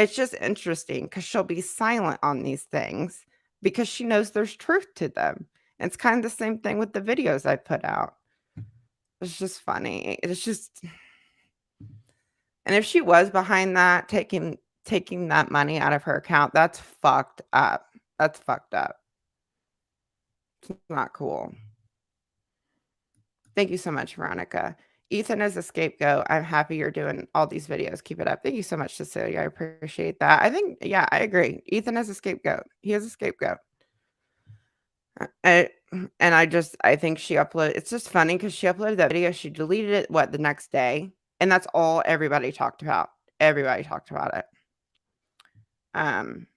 it's just interesting because she'll be silent on these things because she knows there's truth to them. And it's kind of the same thing with the videos I put out. It's just funny. It's just, and if she was behind that, taking that money out of her account, that's fucked up. That's fucked up. It's not cool. Thank you so much, Veronica. Ethan is a scapegoat. I'm happy you're doing all these videos. Keep it up. Thank you so much, Cecilia. I appreciate that. I think, yeah, I agree. Ethan is a scapegoat. He is a scapegoat. I, and I think she uploaded, it's just funny because she uploaded that video. She deleted it, the next day? And that's all everybody talked about. Everybody talked about it. And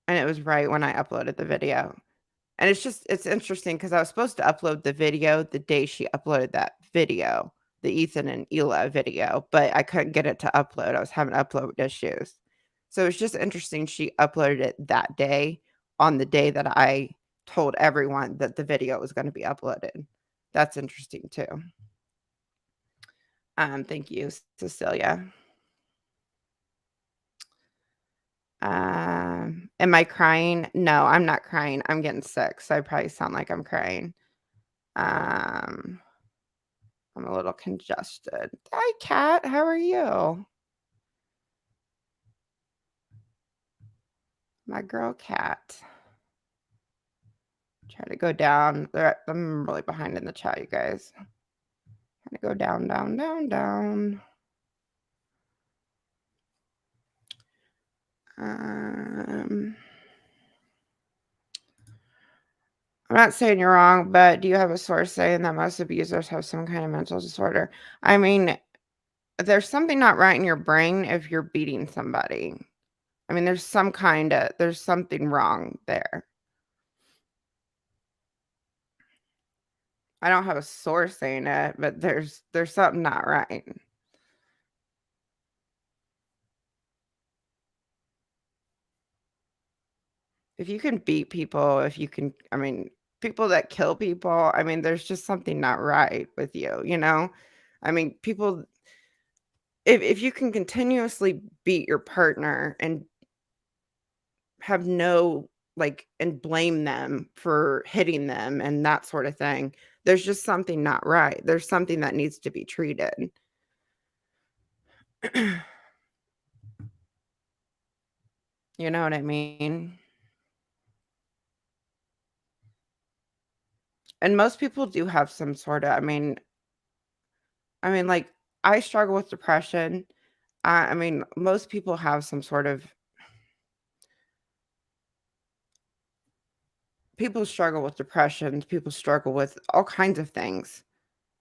it was right when I uploaded the video. And it's interesting because I was supposed to upload the video the day she uploaded that video, the Ethan and Ela video, but I couldn't get it to upload. I was having upload issues. So it's just interesting she uploaded it that day on the day that I told everyone that the video was going to be uploaded. That's interesting too. Thank you, Cecilia. Am I crying? No, I'm not crying. I'm getting sick, so I probably sound like I'm crying. I'm a little congested. Hi, Kat. How are you? My girl, Kat. Try to go down. I'm really behind in the chat, you guys. Trying to go down, down, down, down. I'm not saying you're wrong, but do you have a source saying that most abusers have some kind of mental disorder? I mean, there's something not right in your brain if you're beating somebody. I mean, there's something wrong there. I don't have a source saying it, but there's something not right. If you can beat people, I mean, people that kill people, I mean, there's just something not right with you, you know? I mean, people, if you can continuously beat your partner and have no, like, and blame them for hitting them and that sort of thing, there's just something not right. There's something that needs to be treated. You know what I mean? And most people do have some sort of, like, I struggle with depression. I mean, most people have some sort of, people struggle with depression, people struggle with all kinds of things.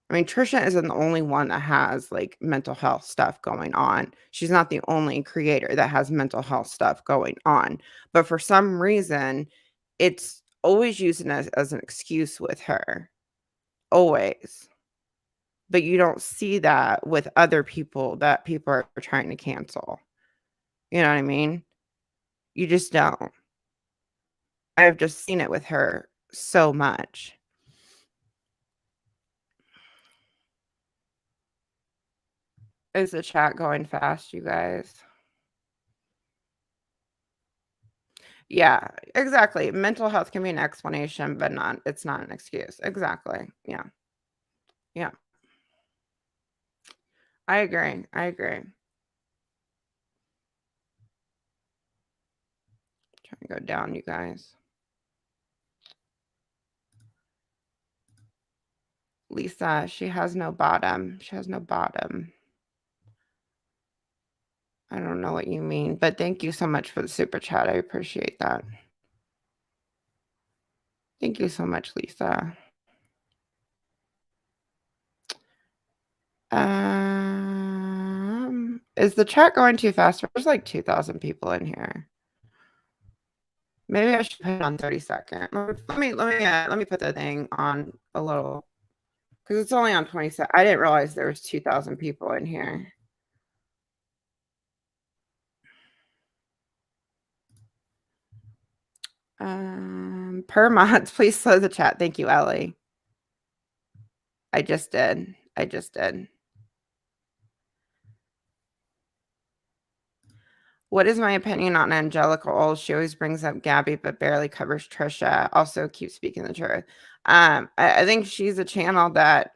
I mean, Trisha isn't the only one that has, like, mental health stuff going on. She's not the only creator that has mental health stuff going on. But for some reason, it's always used as an excuse with her. Always. But you don't see that with other people that people are trying to cancel. You know what I mean? You just don't. I've just seen it with her so much. Is the chat going fast, you guys? Yeah, exactly. Mental health can be an explanation, but it's not an excuse. Exactly. Yeah. Yeah. I agree. I agree. Trying to go down, you guys. Lisa, she has no bottom. She has no bottom. I don't know what you mean, but thank you so much for the super chat. I appreciate that. Thank you so much, Lisa. Is the chat going too fast? There's like 2,000 people in here. Maybe I should put it on 30-second. Let me put the thing on a little, because it's only on 20 seconds. I didn't realize there was 2,000 people in here. Per mods, please slow the chat. Thank you, Ellie. I just did. What is my opinion on Angelica Oles? She always brings up Gabby, but barely covers Trisha. Also, keeps speaking the truth. I think she's a channel that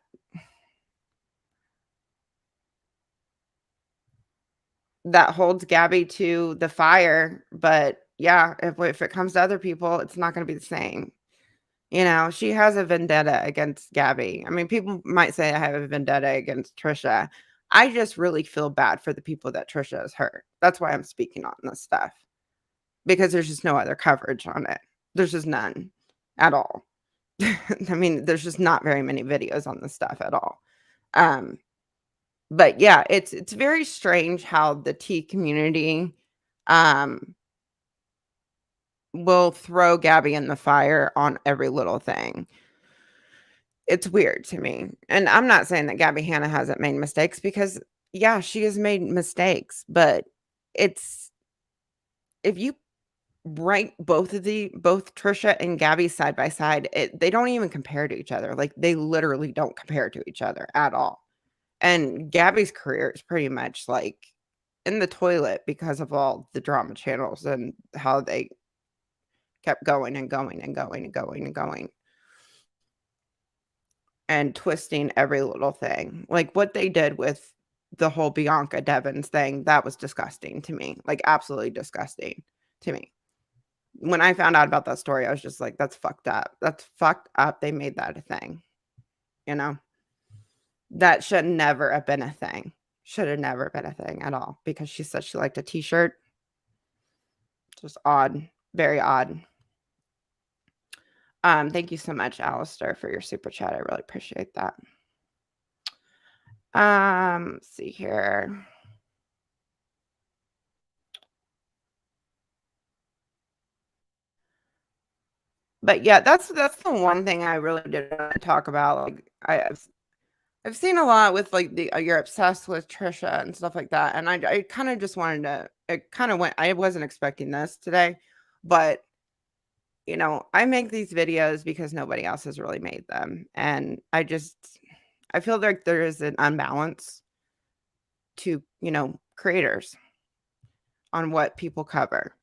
holds Gabby to the fire. But yeah, if it comes to other people, it's not going to be the same. You know, she has a vendetta against Gabby. I mean, people might say I have a vendetta against Trisha. I just really feel bad for the people that Trisha has hurt. That's why I'm speaking on this stuff, because there's just no other coverage on it. There's just none at all. I mean, there's just not very many videos on this stuff at all. Um, but yeah, it's very strange how the tea community um will throw Gabby in the fire on every little thing. It's weird to me. And I'm not saying that Gabby Hanna hasn't made mistakes, because yeah, she has made mistakes, but it's if you rank both Trisha and Gabby side by side, they don't even compare to each other. Like, they literally don't compare to each other at all. And Gabby's career is pretty much like in the toilet because of all the drama channels and how they kept going and going and going and going and going and twisting every little thing. Like, what they did with the whole Bianca Devins thing, that was disgusting to me. Like, absolutely disgusting to me. When I found out about that story, I was just like, that's fucked up. That's fucked up. They made that a thing. You know? That should never have been a thing. Should have never been a thing at all, because she said she liked a t-shirt. Just odd. Very odd. Thank you so much, Alistair, for your super chat. I really appreciate that. Let's see here. But yeah, that's the one thing I really did want to talk about. Like, I've seen a lot with like the you're obsessed with Trisha and stuff like that, and I kind of just wanted to. It kind of went. I wasn't expecting this today, but you know, I make these videos because nobody else has really made them, and I feel like there is an unbalance to, you know, creators on what people cover.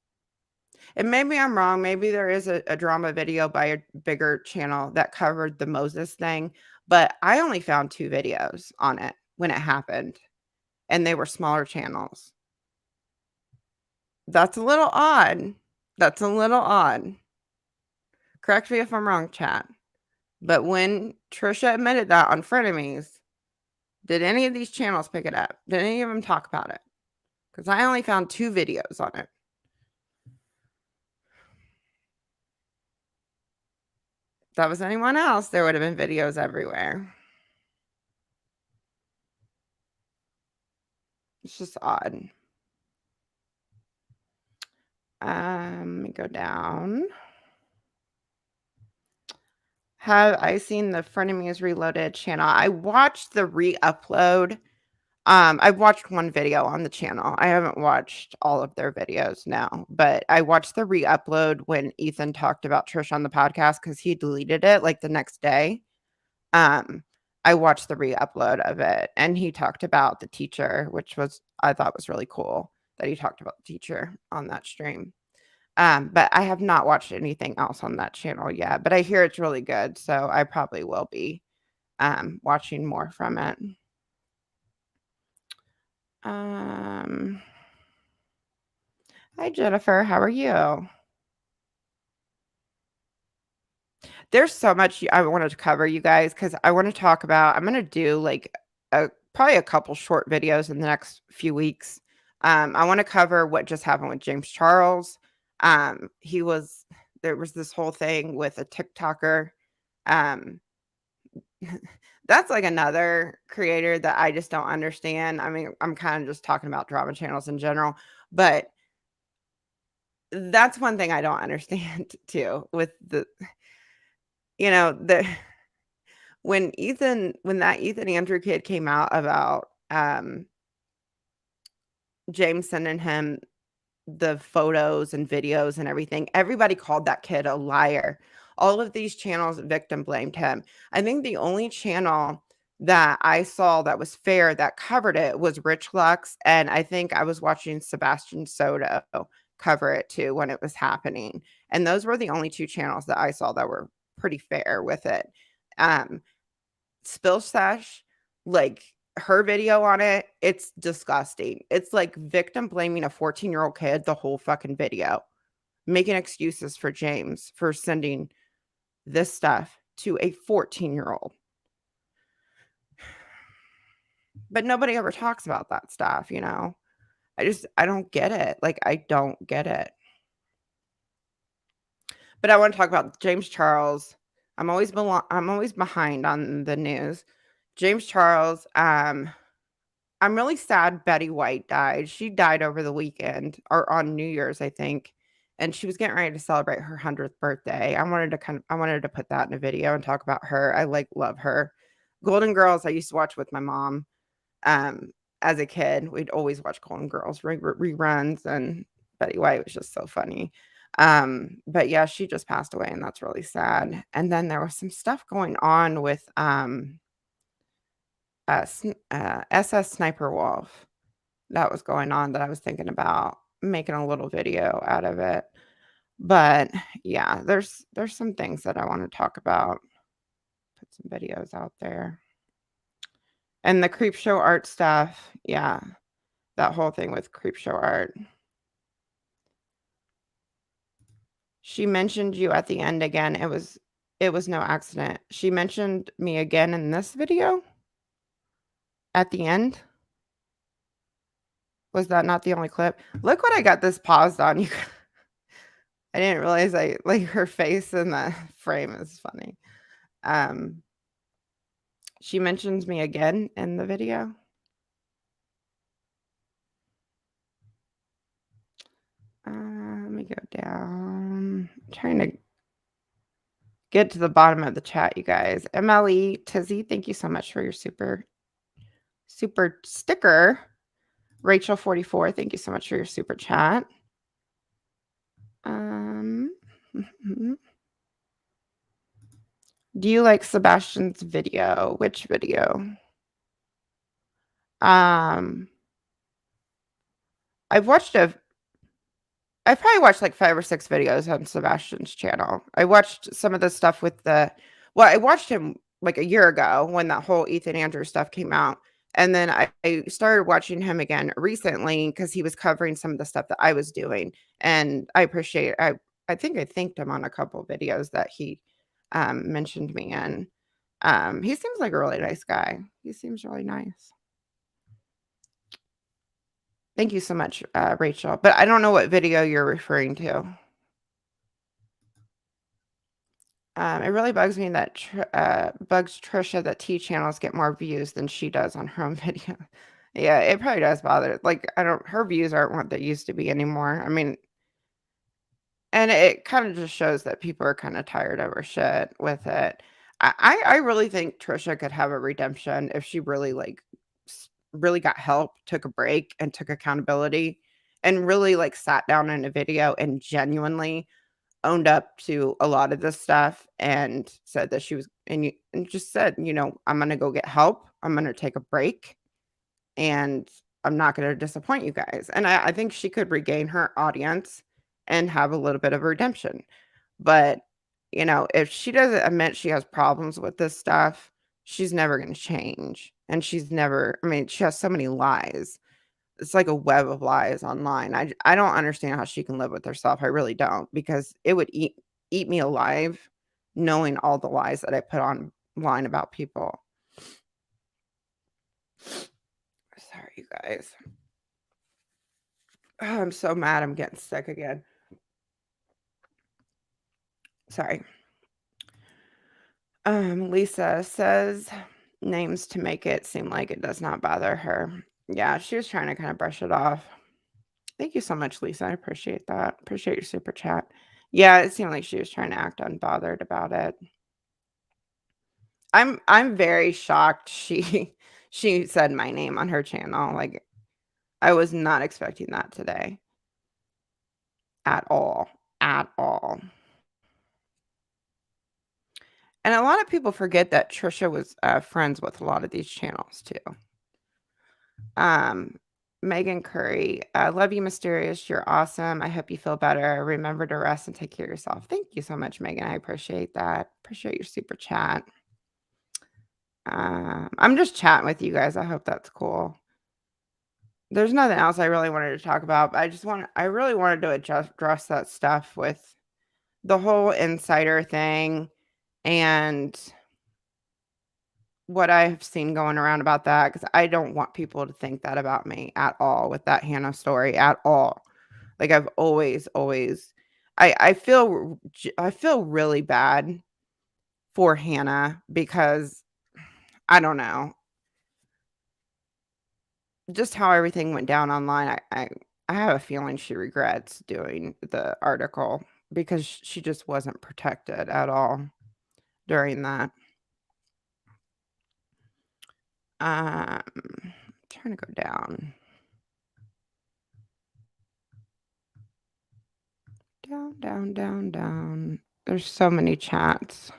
And maybe I'm wrong. Maybe there is a drama video by a bigger channel that covered the Moses thing, but I only found 2 videos on it when it happened, and they were smaller channels. That's a little odd. That's a little odd. Correct me if I'm wrong, chat. But when Trisha admitted that on Frenemies, did any of these channels pick it up? Did any of them talk about it? Because I only found 2 videos on it. If that was anyone else, there would have been videos everywhere. It's just odd. Let me go down. Have I seen the Frenemies Reloaded channel? I watched the re-upload. I've watched one video on the channel. I haven't watched all of their videos now, but I watched the re-upload when Ethan talked about Trish on the podcast, because he deleted it like the next day. I watched the re-upload of it, and he talked about the teacher, which I thought was really cool that he talked about the teacher on that stream. But I have not watched anything else on that channel yet, but I hear it's really good, so I probably will be watching more from it. Hi Jennifer, how are you? There's so much I wanted to cover, you guys, because I want to talk about. I'm gonna do like probably a couple short videos in the next few weeks. I want to cover what just happened with James Charles. There was this whole thing with a TikToker. Um, that's like another creator that I just don't understand. I mean, I'm kind of just talking about drama channels in general, but that's one thing I don't understand too, with the, you know, the when that Ethan Andrew kid came out about James sending him the photos and videos and everything, everybody called that kid a liar. All of these channels victim blamed him. I think the only channel that I saw that was fair that covered it was Rich Lux, and I think I was watching Sebastian Soto cover it too when it was happening, and those were the only 2 channels that I saw that were pretty fair with it. Um, Spill Sesh, like, her video on it, it's disgusting. It's like victim blaming a 14-year-old kid the whole fucking video, making excuses for James for sending this stuff to a 14-year-old. But nobody ever talks about that stuff, you know? I don't get it. Like, I don't get it. But I wanna talk about James Charles. I'm always behind on the news. James Charles, I'm really sad Betty White died. She died over the weekend or on New Year's, I think, and she was getting ready to celebrate her 100th birthday. I wanted to put that in a video and talk about her. I, like, love her. Golden Girls, I used to watch with my mom. Um, as a kid, we'd always watch Golden Girls reruns, and Betty White was just so funny. But yeah, she just passed away, and that's really sad. And then there was some stuff going on with SS Sniper Wolf that was going on that I was thinking about making a little video out of it. But yeah, there's some things that I want to talk about. Put some videos out there. And the creep show art stuff, yeah. That whole thing with Creepshow art. She mentioned you at the end again. It was no accident. She mentioned me again in this video at the end. Was that not the only clip? Look what I got this paused on. I didn't realize I like her face in the frame is funny. Um she mentions me again in the video. Let me go down. I'm trying to get to the bottom of the chat, you guys. MLE Tizzy, thank you so much for your super sticker. Rachel 44, thank you so much for your super chat. Do you like Sebastian's video? Which video? I've watched I've probably watched like 5 or 6 videos on Sebastian's channel. I watched some of the stuff with I watched him like a year ago when that whole Ethan Andrews stuff came out. And then I started watching him again recently because he was covering some of the stuff that I was doing. And I think I thanked him on a couple videos that he mentioned me in. He seems like a really nice guy. He seems really nice. Thank you so much, Rachel. But I don't know what video you're referring to. It really bugs me that bugs Trisha that T channels get more views than she does on her own video. Yeah, it probably does bother. Like, her views aren't what they used to be anymore. I mean, and it kind of just shows that people are kind of tired of her shit with it. I really think Trisha could have a redemption if she really really got help, took a break, and took accountability, and really sat down in a video and genuinely owned up to a lot of this stuff and said that she was and just said, I'm gonna go get help. I'm gonna take a break and I'm not gonna disappoint you guys. And I think she could regain her audience and have a little bit of redemption. But, if she doesn't admit she has problems with this stuff, she's never gonna change. And she has so many lies. It's like a web of lies online. I don't understand how she can live with herself. I really don't, because it would eat me alive knowing all the lies that I put online about people. Sorry, you guys. Oh, I'm so mad I'm getting sick again. Sorry. Lisa says names to make it seem like it does not bother her. Yeah, she was trying to kind of brush it off. Thank you so much, Lisa. I appreciate that. Appreciate your super chat. Yeah, it seemed like she was trying to act unbothered about it. I'm very shocked she said my name on her channel. Like, I was not expecting that today. At all. At all. And a lot of people forget that Trisha was friends with a lot of these channels too. Megan Curry, love you, Mysterious. You're awesome. I hope you feel better. Remember to rest and take care of yourself. Thank you so much, Megan. I appreciate that. Appreciate your super chat. I'm just chatting with you guys. I hope that's cool. There's nothing else I really wanted to talk about. I really wanted to address that stuff with the whole insider thing and what I've seen going around about that, because I don't want people to think that about me at all with that Hannah story at all. Like I've always I feel really bad for Hannah because I don't know, just how everything went down online. I have a feeling she regrets doing the article because she just wasn't protected at all during that. Trying to go down. Down. There's so many chats.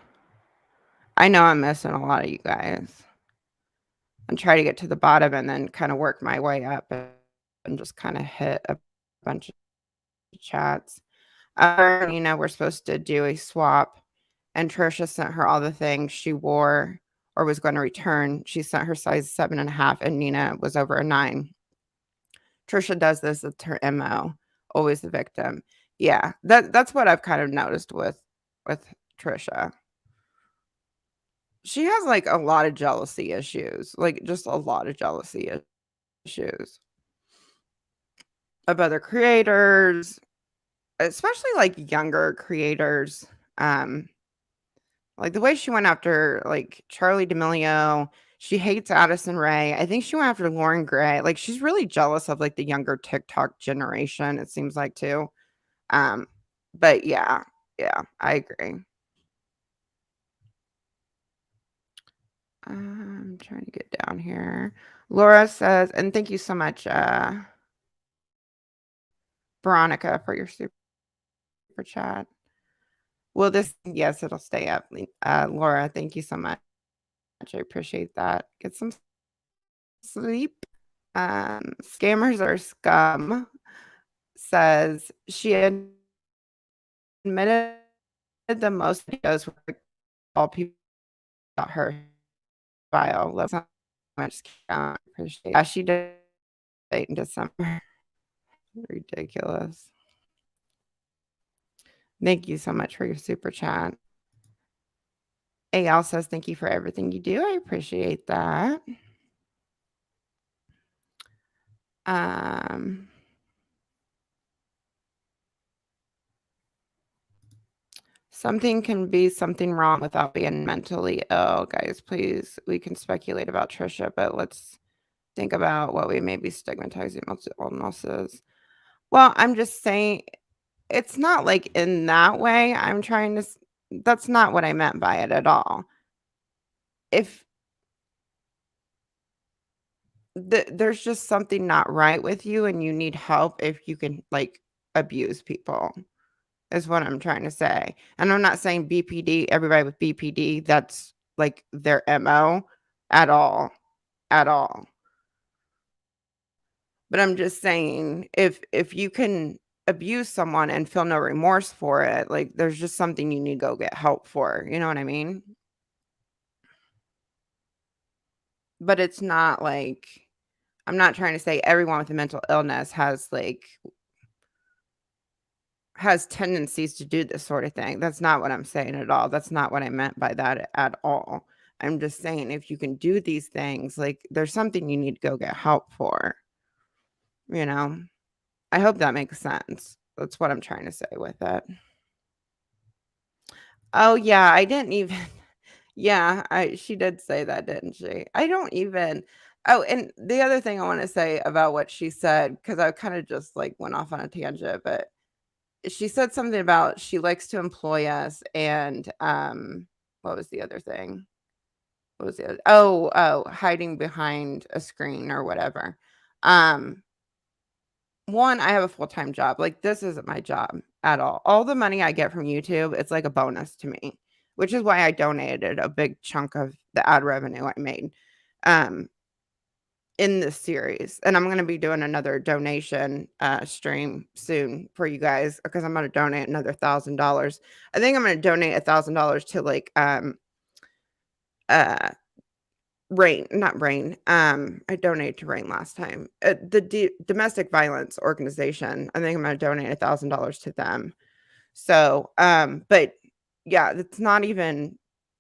I know I'm missing a lot of you guys. And try to get to the bottom and then kind of work my way up and just kind of hit a bunch of chats. We're supposed to do a swap, and Trisha sent her all the things she wore or was going to return. She sent her size 7.5, and Nina was over a 9. Trisha does this. It's her MO. Always the victim. Yeah, that's what I've kind of noticed with Trisha. She has like a lot of jealousy issues, like just a lot of jealousy issues of other creators, especially like younger creators. Like the way she went after like Charlie D'Amelio, she hates Addison Rae. I think she went after Lauren Gray. Like she's really jealous of like the younger TikTok generation, it seems like too. Um, but yeah, I agree. I'm trying to get down here. Laura says, and thank you so much, Veronica, for your super chat. Will this? Yes, it'll stay up. Laura, thank you so much. I appreciate that. Get some sleep. Scammers are scum. Says she admitted the most videos were all people about her bio. Love so much. Appreciate. Yeah, she did it in December. Ridiculous. Thank you so much for your super chat. AL says, thank you for everything you do. I appreciate that. Something can be something wrong without being mentally ill, guys. Please, we can speculate about Trisha, but let's think about what we may be stigmatizing mental illnesses. Well, I'm just saying it's not like in that way. That's not what I meant by it at all. If there's just something not right with you and you need help, if you can like abuse people is what I'm trying to say. And I'm not saying BPD, everybody with BPD, that's like their MO at all, at all. But I'm just saying if you can abuse someone and feel no remorse for it, like there's just something you need to go get help for. You know what I mean? But it's not like I'm not trying to say everyone with a mental illness has tendencies to do this sort of thing. That's not what I'm saying at all. That's not what I meant by that at all. I'm just saying if you can do these things, like there's something you need to go get help for, you know? I hope that makes sense. That's what I'm trying to say with it. Oh yeah, I didn't even yeah, she did say that, didn't she? I don't even Oh, and the other thing I want to say about what she said, because I kind of just like went off on a tangent, but she said something about she likes to employ us and what was the other thing? What was the other? Hiding behind a screen or whatever. Um One, I have a full-time job. Like this isn't my job at all. All the money I get from YouTube, it's like a bonus to me, which is why I donated a big chunk of the ad revenue I made um, in this series. And I'm going to be doing another donation stream soon for you guys because I'm going to donate another $1,000. I think I'm going to donate $1,000 to like uh Rain, not Rain. I donated to Rain last time. The domestic violence organization. I think I'm going to donate $1,000 to them. So, but yeah, it's not even.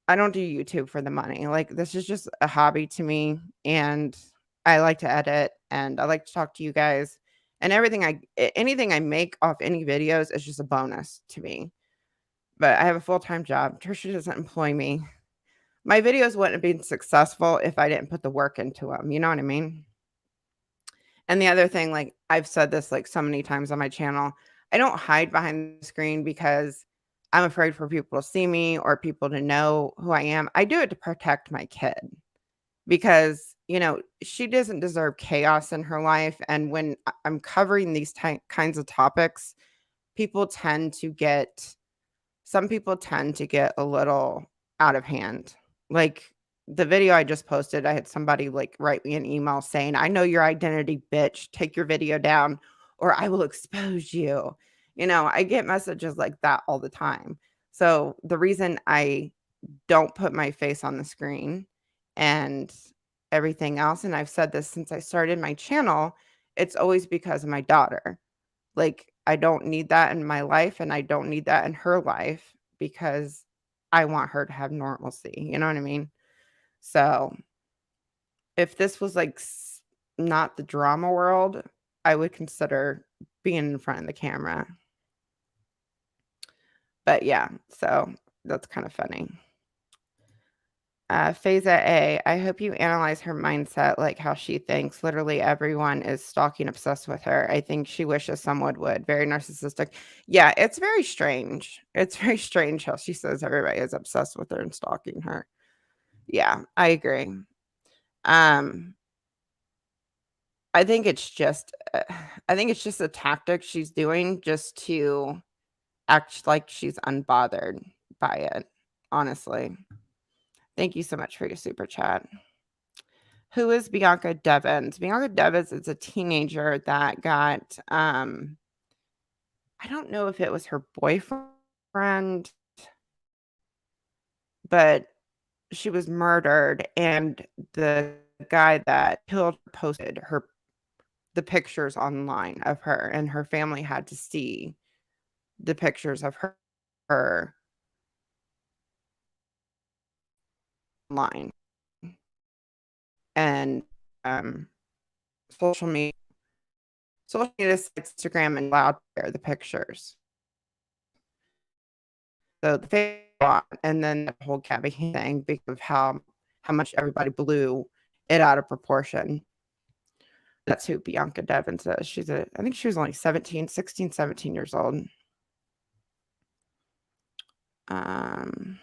I don't do YouTube for the money. Like this is just a hobby to me, and I like to edit, and I like to talk to you guys, and anything I make off any videos is just a bonus to me. But I have a full-time job. Trisha doesn't employ me. My videos wouldn't have been successful if I didn't put the work into them. You know what I mean? And the other thing, like I've said this like so many times on my channel, I don't hide behind the screen because I'm afraid for people to see me or people to know who I am. I do it to protect my kid because, she doesn't deserve chaos in her life. And when I'm covering these kinds of topics, people tend to get some people tend to get a little out of hand. Like the video I just posted, I had somebody like write me an email saying, "I know your identity, bitch. Take your video down or I will expose you." I get messages like that all the time. So the reason I don't put my face on the screen and everything else, and I've said this since I started my channel, it's always because of my daughter. Like, I don't need that in my life, and I don't need that in her life because I want her to have normalcy, you know what I mean? So, if this was, like, not the drama world, I would consider being in front of the camera. But, yeah, so that's kinda funny. Phasa A, I hope you analyze her mindset, like how she thinks literally everyone is stalking obsessed with her. I think she wishes someone would. Very narcissistic. Yeah, it's very strange. It's very strange how she says everybody is obsessed with her and stalking her. Yeah, I agree. Um, I think it's just I think it's just a tactic she's doing just to act like she's unbothered by it, honestly. Thank you so much for your super chat. Who is Bianca Devins? Bianca Devins is a teenager that got, I don't know if it was her boyfriend, but she was murdered, and the guy that killed her posted the pictures online of her, and her family had to see the pictures of her online. And social media social media, Instagram, and allowed to share the pictures. So the Facebook and then the whole cat became thing because of how much everybody blew it out of proportion. That's who Bianca Devins is. I think she was only 16, 17 years old. Um,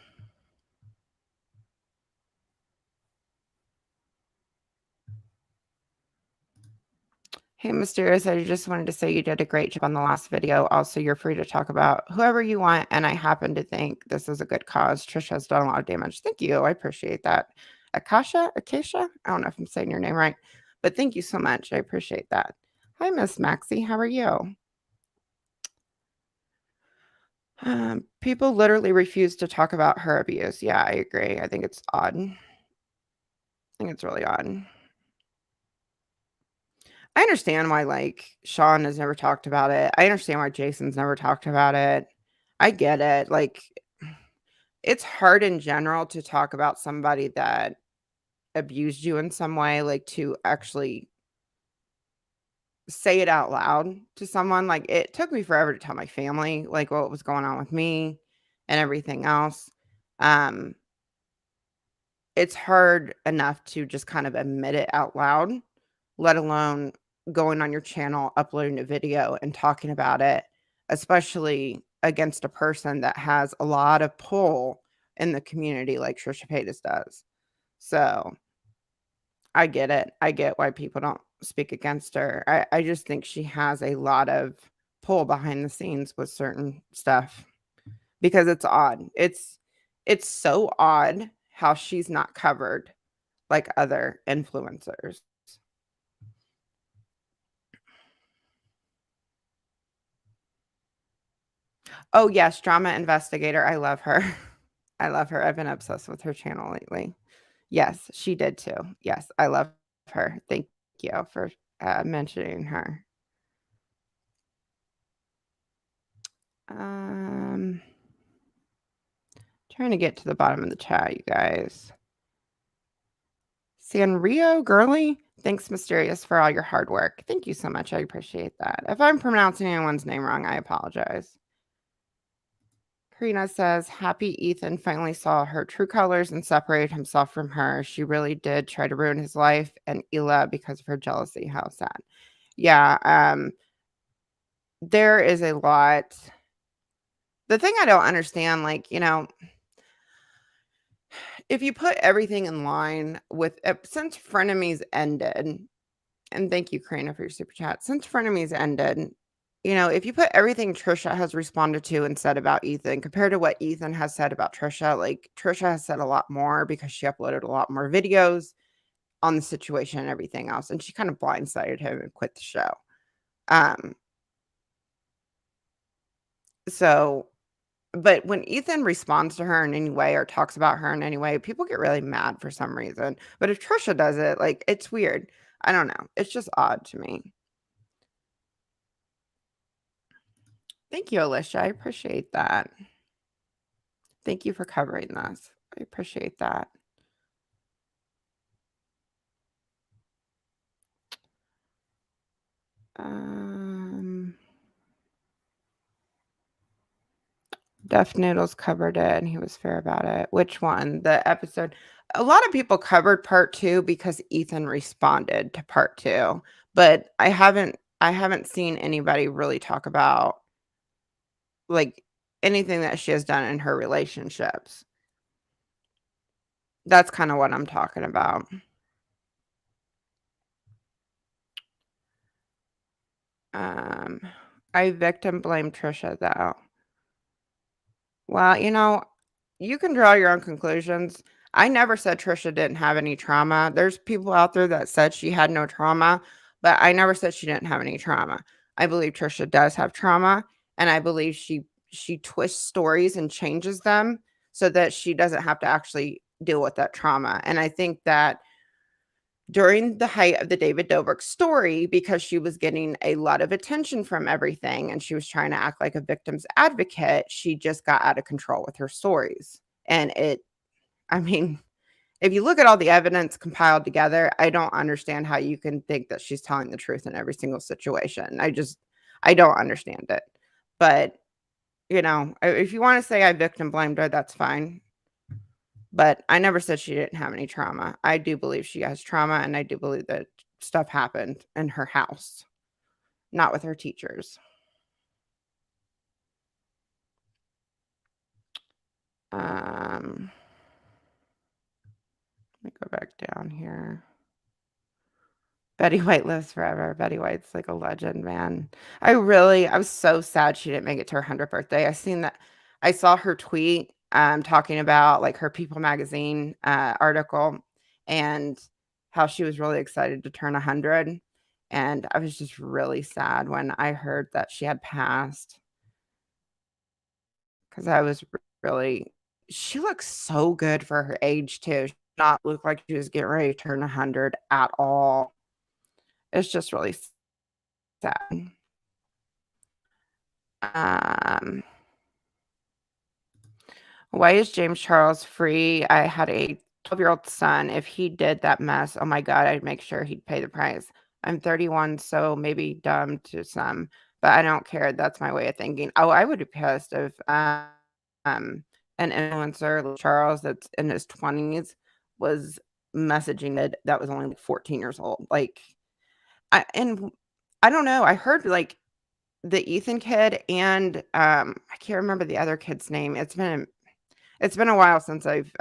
Hey, Mysterious, I just wanted to say you did a great job on the last video. Also, you're free to talk about whoever you want, and I happen to think this is a good cause. Trisha has done a lot of damage. Thank you. I appreciate that. Acacia? I don't know if I'm saying your name right, but thank you so much. I appreciate that. Hi, Miss Maxie. How are you? People literally refuse to talk about her abuse. Yeah, I agree. I think it's odd. I think it's really odd. I understand why, like, Sean has never talked about it. I understand why Jason's never talked about it. I get it. Like, it's hard in general to talk about somebody that abused you in some way, like, to actually say it out loud to someone. Like, it took me forever to tell my family, like, what was going on with me and everything else. Um, it's hard enough to just kind of admit it out loud, let alone going on your channel, uploading a video and talking about it, especially against a person that has a lot of pull in the community like Trisha Paytas does. So I get it. I get why people don't speak against her. I just think she has a lot of pull behind the scenes with certain stuff because it's odd. It's so odd how she's not covered like other influencers. Oh, yes, drama investigator. I love her. I love her. I've been obsessed with her channel lately. Yes, she did too. Yes, I love her. Thank you for mentioning her. Um, trying to get to the bottom of the chat, you guys. Sanrio Girly, thanks, Mysterious, for all your hard work. Thank you so much. I appreciate that. If I'm pronouncing anyone's name wrong, I apologize. Karina says, happy Ethan finally saw her true colors and separated himself from her. She really did try to ruin his life and Ela because of her jealousy. How sad. Yeah, there is a lot. The thing I don't understand, like, if you put everything in line with since frenemies ended, and thank you, Karina, for your super chat. Since frenemies ended, if you put everything Trisha has responded to and said about Ethan compared to what Ethan has said about Trisha, like Trisha has said a lot more because she uploaded a lot more videos on the situation and everything else, and she kind of blindsided him and quit the show. Um, so but when Ethan responds to her in any way or talks about her in any way, people get really mad for some reason. But if Trisha does it, like, it's weird. I don't know. It's just odd to me. Thank you, Alicia. I appreciate that. Thank you for covering this. I appreciate that. Def Noodles covered it and he was fair about it. Which one? The episode. A lot of people covered part 2 because Ethan responded to part 2, but I haven't seen anybody really talk about like anything that she has done in her relationships. That's kind of what I'm talking about. I victim blame Trisha though. Well, you can draw your own conclusions. I never said Trisha didn't have any trauma. There's people out there that said she had no trauma, but I never said she didn't have any trauma. I believe Trisha does have trauma, and I believe she twists stories and changes them so that she doesn't have to actually deal with that trauma. And I think that during the height of the David Dobrik story, because she was getting a lot of attention from everything and she was trying to act like a victim's advocate, she just got out of control with her stories. And I mean, if you look at all the evidence compiled together, I don't understand how you can think that she's telling the truth in every single situation. I don't understand it. But, if you want to say I victim blamed her, that's fine. But I never said she didn't have any trauma. I do believe she has trauma, and I do believe that stuff happened in her house, not with her teachers. Let me go back down here. Betty White lives forever. Betty White's like a legend, man. I was so sad she didn't make it to her 100th birthday. I saw her tweet talking about like her People magazine article and how she was really excited to turn 100. And I was just really sad when I heard that she had passed because I was really, she looks so good for her age too. She did not look like she was getting ready to turn 100 at all. It's just really sad. Um, why is James Charles free? I had a 12-year-old son. If he did that mess, oh my God, I'd make sure he'd pay the price. I'm 31, so maybe dumb to some, but I don't care. That's my way of thinking. Oh, I would be pissed if an influencer like Charles that's in his 20s was messaging that was only like 14 years old. Like, I don't know. I heard like the Ethan kid and I can't remember the other kid's name. It's been a while since I've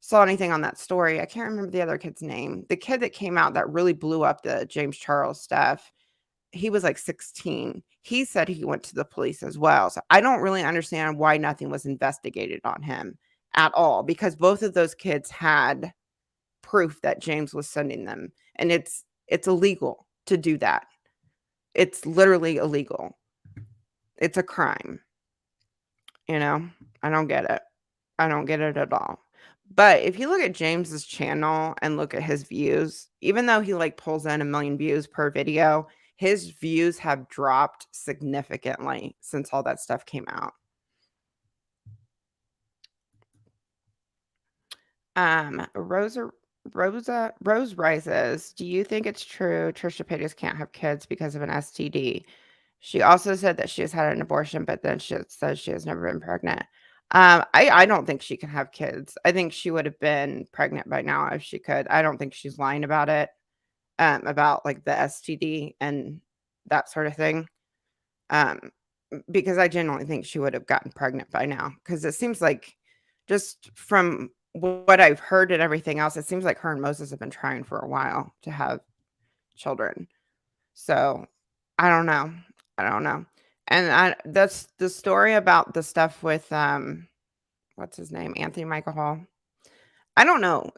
saw anything on that story. I can't remember the other kid's name. The kid that came out that really blew up the James Charles stuff. he was like 16. He said he went to the police as well. So I don't really understand why nothing was investigated on him at all, because both of those kids had proof that James was sending them, and it's illegal to do that. It's literally illegal. It's a crime. You know, I don't get it. I don't get it at all. But if you look at James's channel and look at his views, even though he like pulls in 1,000,000 views per video, his views have dropped significantly since all that stuff came out. Rose Rises. Do you think it's true Trisha Paytas can't have kids because of an STD? She also said that she has had an abortion, but then she says she has never been pregnant. I don't think she can have kids. I think she would have been pregnant by now if she could. I don't think she's lying about it, about like the STD and that sort of thing. Because I genuinely think she would have gotten pregnant by now. Because it seems like, just from what I've heard and everything else, it seems like her and Moses have been trying for a while to have children. So I don't know. I don't know. And that's the story about the stuff with what's his name? Anthony Michael Hall. I don't know.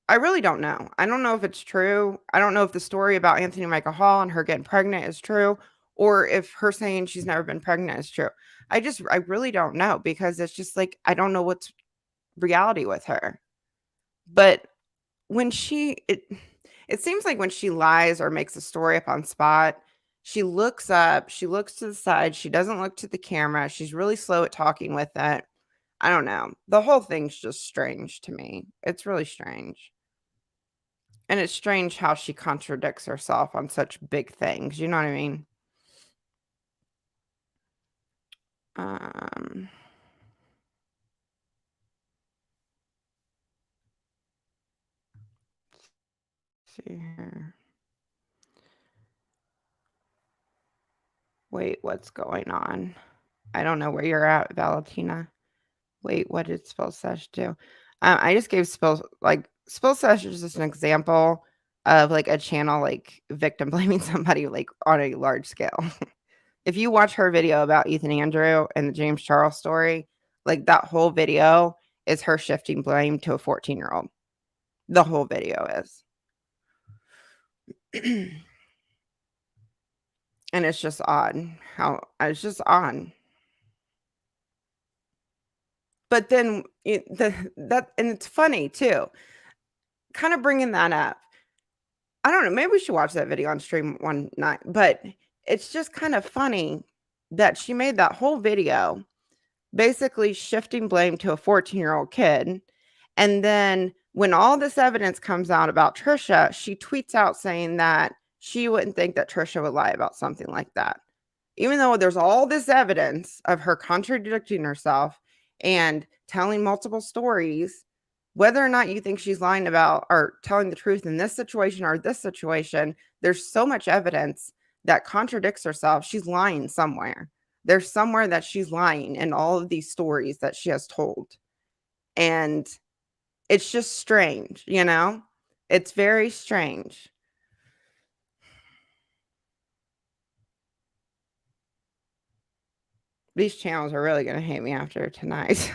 I really don't know. I don't know if it's true. I don't know if the story about Anthony Michael Hall and her getting pregnant is true, or if her saying she's never been pregnant is true. I really don't know, because it's just like I don't know what's reality with her. But when it seems like when she lies or makes a story up on spot, she looks up, she looks to the side, she doesn't look to the camera, she's really slow at talking with it. I don't know. The whole thing's just strange to me. It's really strange. And it's strange how she contradicts herself on such big things, you know what I mean? Um, let's see here. Wait, what's going on? I don't know where you're at, Valentina. Wait, what did Spill Sesh do? I just gave Spill Sesh is just an example of like a channel like victim blaming somebody like on a large scale. If you watch her video about Ethan Andrew and the James Charles story, like that whole video is her shifting blame to a 14-year-old. The whole video is. And it's just odd how it's just odd. But then that and it's funny too. Kind of bringing that up. I don't know, maybe we should watch that video on stream one night, but it's just kind of funny that she made that whole video basically shifting blame to a 14-year-old kid. And then when all this evidence comes out about Trisha, she tweets out saying that she wouldn't think that Trisha would lie about something like that. Even though there's all this evidence of her contradicting herself and telling multiple stories, whether or not you think she's lying about or telling the truth in this situation or this situation, there's so much evidence that contradicts herself. She's lying somewhere. There's somewhere that she's lying in all of these stories that she has told. And it's just strange, you know? It's very strange. These channels are really going to hate me after tonight.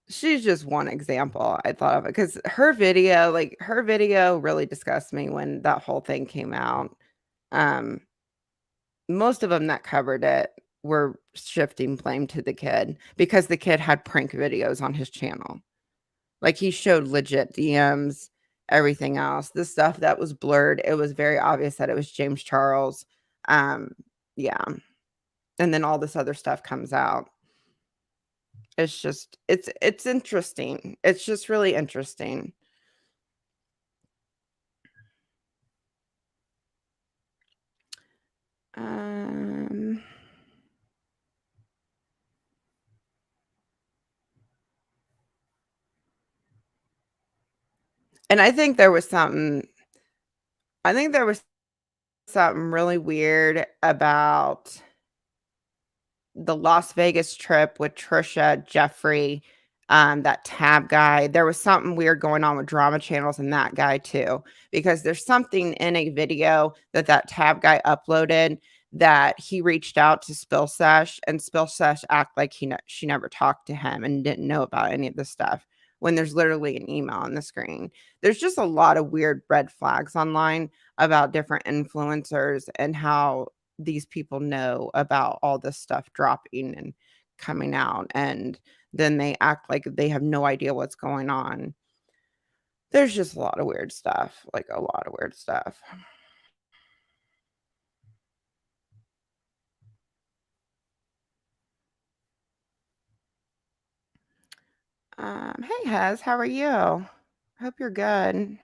She's just one example I thought of it, because her video really disgusted me when that whole thing came out. Most of them that covered it were shifting blame to the kid because the kid had prank videos on his channel. Like, he showed legit DMs, everything else. The stuff that was blurred, it was very obvious that it was James Charles. Yeah. And then all this other stuff comes out. It's just it's interesting. It's just really interesting. Um and I think there was something really weird about the Las Vegas trip with Trisha, Jeffrey, that Tab guy. There was something weird going on with drama channels and that guy too, because there's something in a video that Tab guy uploaded that he reached out to Spill Sesh, and Spill Sesh act like she never talked to him and didn't know about any of this stuff when there's literally an email on the screen. There's just a lot of weird red flags online about different influencers and how these people know about all this stuff dropping and coming out, and then they act like they have no idea what's going on. There's just a lot of weird stuff, like a lot of weird stuff. Hey Hez, how are you? Hope you're good.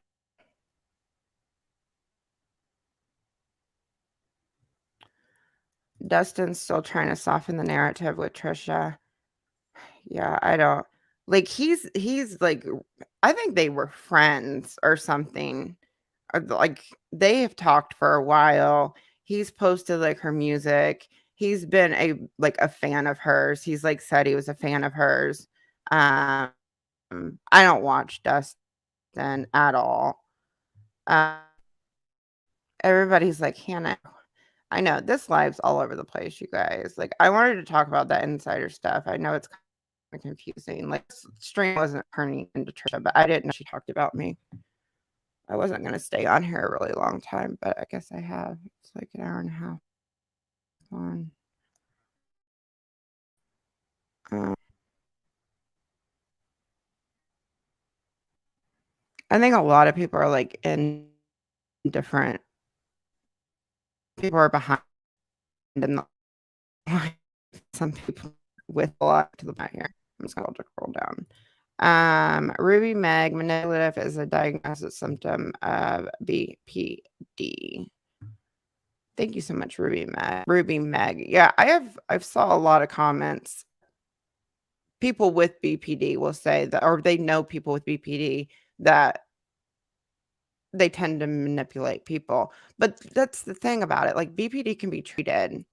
Dustin's still trying to soften the narrative with Trisha. Yeah, I don't like he's like I think they were friends or something. Or like they have talked for a while. He's posted like her music. He's been a fan of hers. He's like said he was a fan of hers. Um I don't watch Dustin at all. Um Everybody's like, Hannah, I know this live's all over the place, you guys. Like, I wanted to talk about that insider stuff. I know it's kind of confusing. Like, stream wasn't turning into Trisha, but I didn't know she talked about me. I wasn't going to stay on here a really long time, but I guess I have. It's like an hour and a half on. I think a lot of people are like in different. People are behind in the some people with a lot to the back here. I'm just gonna scroll down. Ruby Meg, manipulative is a diagnosis symptom of BPD. Thank you so much, Ruby Meg. Ruby Meg. Yeah, I've saw a lot of comments. People with BPD will say that, or they know people with BPD that they tend to manipulate people. But that's the thing about it. Like BPD can be treated.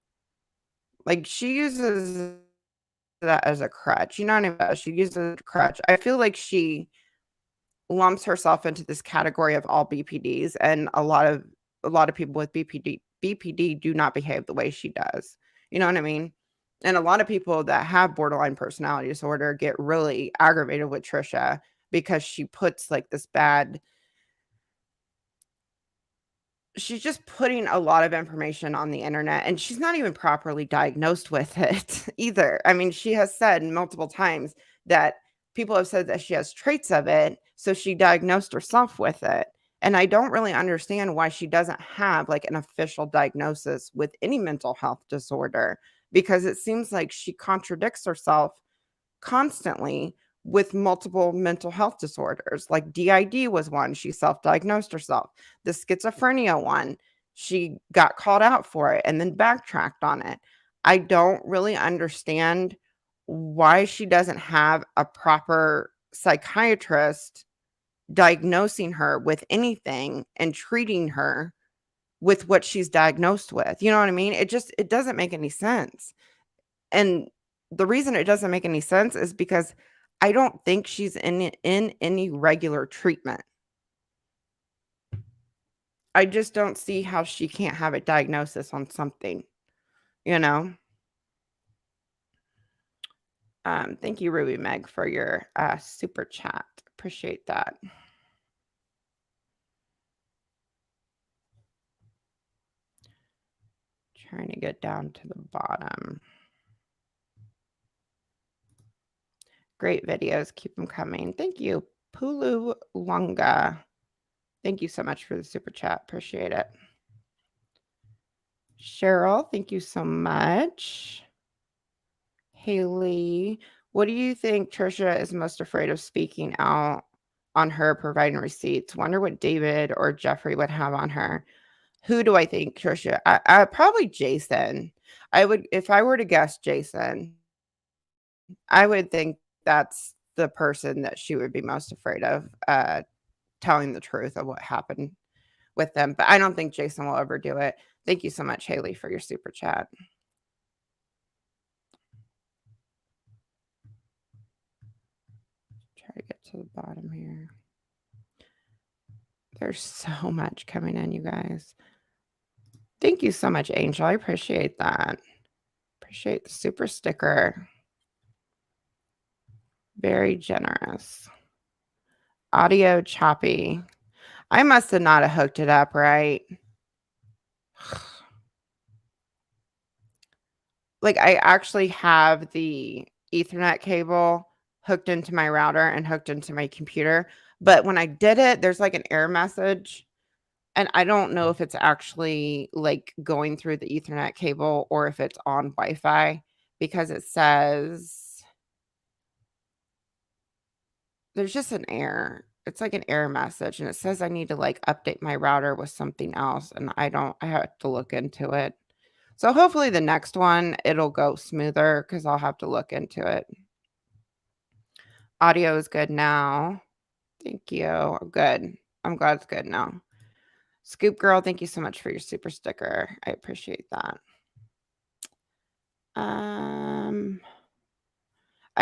Like she uses that as a crutch. You know what I mean? She uses it as a crutch. I feel like she lumps herself into this category of all BPDs, and a lot of people with BPD do not behave the way she does. You know what I mean? And a lot of people that have borderline personality disorder get really aggravated with Trisha because she puts like this bad she's just putting a lot of information on the internet, and she's not even properly diagnosed with it either. I mean, she has said multiple times that people have said that she has traits of it, so she diagnosed herself with it. And I don't really understand why she doesn't have like an official diagnosis with any mental health disorder, because it seems like she contradicts herself constantly with multiple mental health disorders. Like DID was one, she self-diagnosed herself. The schizophrenia one, she got called out for it and then backtracked on it. I don't really understand why she doesn't have a proper psychiatrist diagnosing her with anything and treating her with what she's diagnosed with. You know what I mean? It doesn't make any sense. And the reason it doesn't make any sense is because I don't think she's in any regular treatment. I just don't see how she can't have a diagnosis on something, you know? Thank you, Ruby Meg, for your super chat. Appreciate that. Trying to get down to the bottom. Great videos. Keep them coming. Thank you, Pulu Lunga. Thank you so much for the super chat. Appreciate it. Cheryl, thank you so much. Haley, what do you think Trisha is most afraid of speaking out on her providing receipts? Wonder what David or Jeffrey would have on her. Who do I think Trisha? I probably Jason. I would, if I were to guess Jason, I would think that's the person that she would be most afraid of telling the truth of what happened with them. But I don't think Jason will ever do it. Thank you so much, Haley, for your super chat. try to get to the bottom here. There's so much coming in, you guys. Thank you so much, Angel. I appreciate that. Appreciate the super sticker. Very generous. Audio choppy. I must have not have hooked it up right. Like, I actually have the Ethernet cable hooked into my router and hooked into my computer, but when I did it, there's, like, an error message, and I don't know if it's actually, like, going through the Ethernet cable or if it's on Wi-Fi because it says there's just an error. It's like an error message, and it says I need to, like, update my router with something else, and I have to look into it. So hopefully the next one, it'll go smoother because I'll have to look into it. Audio is good now. Thank you. I'm good. I'm glad it's good now. Scoop Girl, thank you so much for your super sticker. I appreciate that. I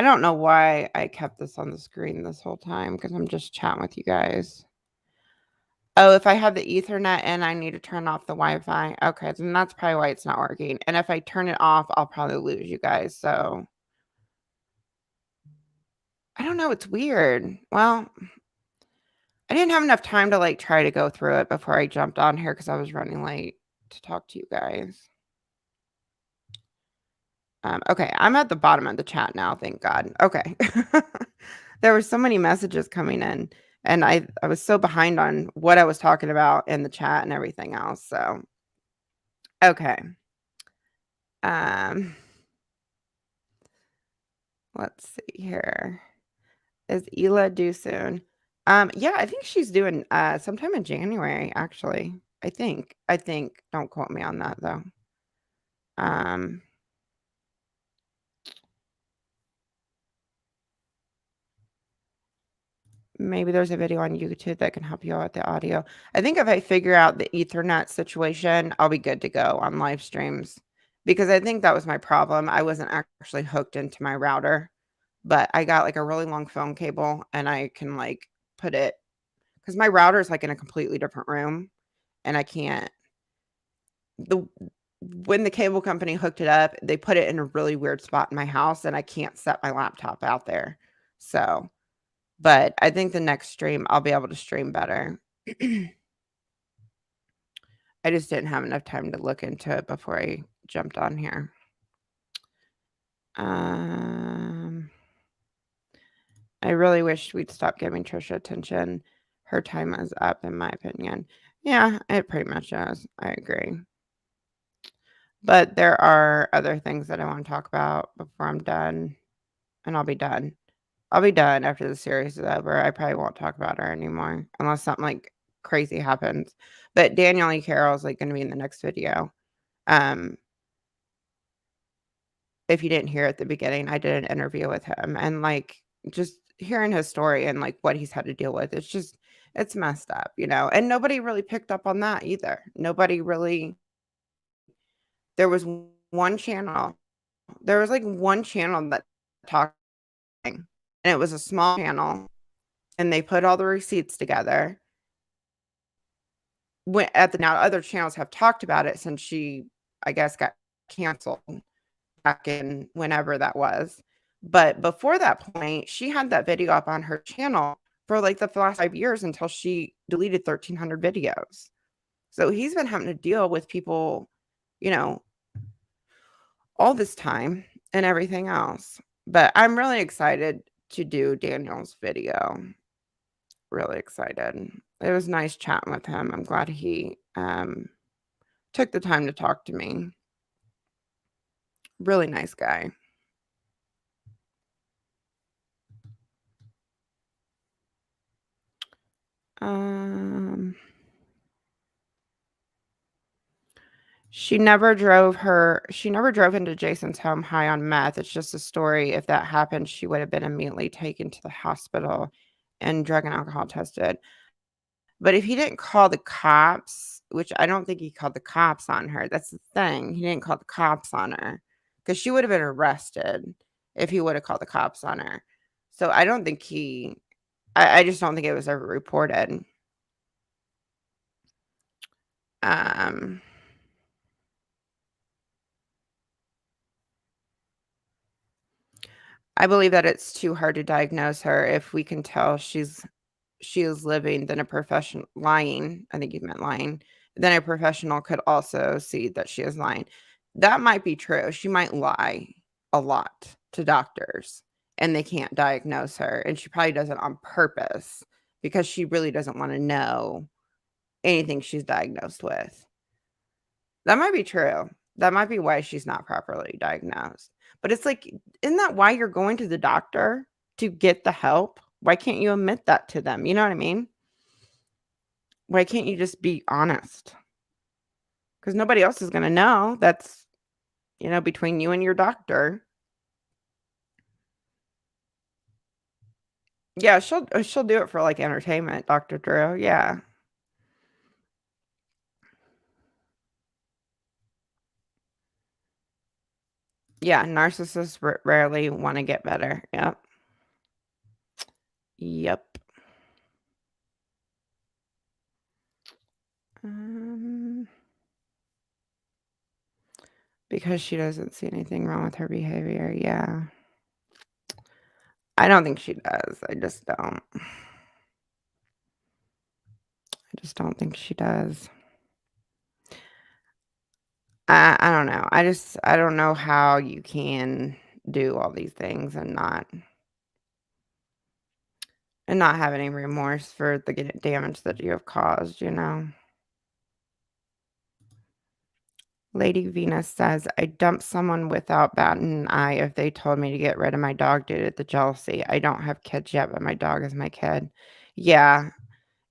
don't know why I kept this on the screen this whole time because I'm just chatting with you guys. Oh, if I have the Ethernet in, I need to turn off the Wi-Fi. Okay, then that's probably why it's not working. And if I turn it off, I'll probably lose you guys. So I don't know. It's weird. Well, I didn't have enough time to like try to go through it before I jumped on here because I was running late to talk to you guys. Okay, I'm at the bottom of the chat now, thank God. Okay. There were so many messages coming in, and I was so behind on what I was talking about in the chat and everything else. So okay. Let's see here. Is Ela due soon? Yeah, I think she's doing sometime in January, actually. I think. Don't quote me on that though. Maybe there's a video on YouTube that can help you out with the audio. I think if I figure out the Ethernet situation, I'll be good to go on live streams because I think that was my problem. I wasn't actually hooked into my router, but I got like a really long phone cable and I can like put it because my router is like in a completely different room and I can't. When the cable company hooked it up, they put it in a really weird spot in my house and I can't set my laptop out there. So but I think the next stream, I'll be able to stream better. I just didn't have enough time to look into it before I jumped on here. I really wish we'd stop giving Trisha attention. Her time is up, in my opinion. Yeah, it pretty much is. I agree. But there are other things that I want to talk about before I'm done, and I'll be done. I'll be done after the series is over. I probably won't talk about her anymore unless something like crazy happens. But Daniel E. Carroll is like going to be in the next video. If you didn't hear at the beginning, I did an interview with him and like just hearing his story and like what he's had to deal with. It's messed up, you know, and nobody really picked up on that either. Nobody really, there was one channel, there was like one channel that talked and it was a small channel and they put all the receipts together. Now other channels have talked about it since she, I guess, got canceled back in whenever that was. But before that point, she had that video up on her channel for like the last 5 years until she deleted 1,300 videos. So he's been having to deal with people, you know, all this time and everything else. But I'm really excited to do Daniel's video. Really excited. It was nice chatting with him. I'm glad he took the time to talk to me. Really nice guy. She never drove into Jason's home high on meth. It's just a story. If that happened, she would have been immediately taken to the hospital and drug and alcohol tested. But if he didn't call the cops, which I don't think he called the cops on her, that's the thing. He didn't call the cops on her because she would have been arrested if he would have called the cops on her. So I don't think I just don't think it was ever reported. Um, I believe that it's too hard to diagnose her if we can tell she is living, then a professional lying, I think you meant lying, then a professional could also see that she is lying. That might be true. She might lie a lot to doctors and they can't diagnose her. And she probably does it on purpose because she really doesn't want to know anything she's diagnosed with. That might be true. That might be why she's not properly diagnosed. But it's like, isn't that why you're going to the doctor? To get the help? Why can't you admit that to them? You know what I mean? Why can't you just be honest? Because nobody else is gonna know. That's, between you and your doctor. Yeah, she'll do it for, like, entertainment, Dr. Drew, yeah. Yeah, narcissists rarely wanna get better. Yep. Yep. Um, because she doesn't see anything wrong with her behavior, yeah. I don't think she does, I just don't. I just don't think she does. I don't know. I don't know how you can do all these things and not have any remorse for the damage that you have caused. Lady Venus says, "I dumped someone without batting an eye if they told me to get rid of my dog due to the jealousy. I don't have kids yet, but my dog is my kid." Yeah.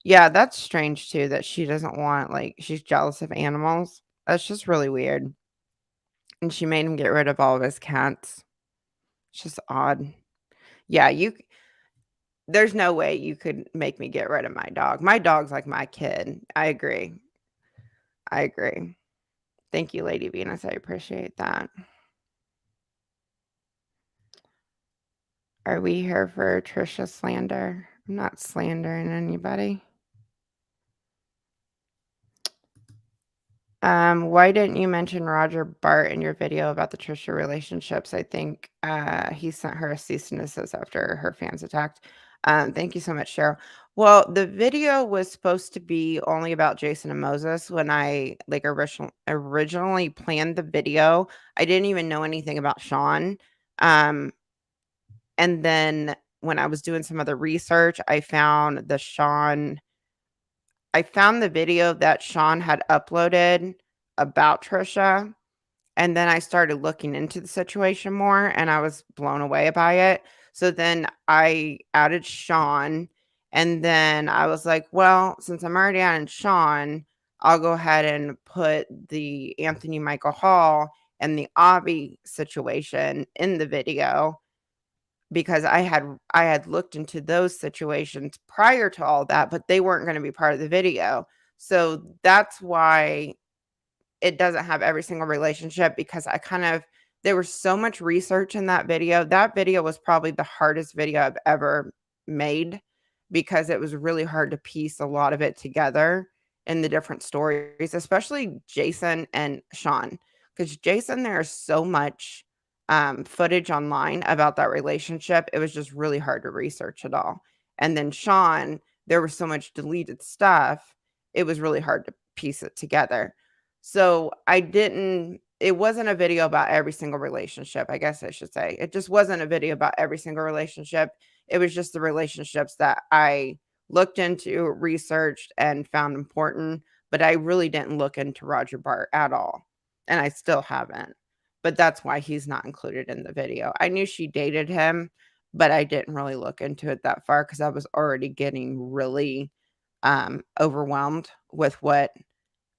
Yeah, that's strange too that she doesn't want, like, she's jealous of animals. That's just really weird. And she made him get rid of all of his cats. It's just odd. Yeah, there's no way you could make me get rid of my dog. My dog's like my kid. I agree. I agree. Thank you, Lady Venus. I appreciate that. Are we here for Trisha slander? I'm not slandering anybody. Why didn't you mention Roger Bart in your video about the Trisha relationships? I think he sent her a cease and desist after her fans attacked. Thank you so much, Cheryl. Well, the video was supposed to be only about Jason and Moses when I like originally planned the video. I didn't even know anything about Sean. And then when I was doing some other research, I found the video that Sean had uploaded about Trisha, and then I started looking into the situation more, and I was blown away by it. So then I added Sean, and then I was like, well, since I'm already adding Sean, I'll go ahead and put the Anthony Michael Hall and the Avi situation in the video because I had looked into those situations prior to all that, but they weren't gonna be part of the video. So that's why it doesn't have every single relationship because there was so much research in that video. That video was probably the hardest video I've ever made because it was really hard to piece a lot of it together in the different stories, especially Jason and Sean. Because Jason, there's so much footage online about that relationship. It was just really hard to research it all. And then Sean, there was so much deleted stuff. It was really hard to piece it together. So it wasn't a video about every single relationship, I guess I should say. It just wasn't a video about every single relationship. It was just the relationships that I looked into, researched, and found important, but I really didn't look into Roger Bart at all, and I still haven't. But that's why he's not included in the video. I knew she dated him, but I didn't really look into it that far because I was already getting really overwhelmed with what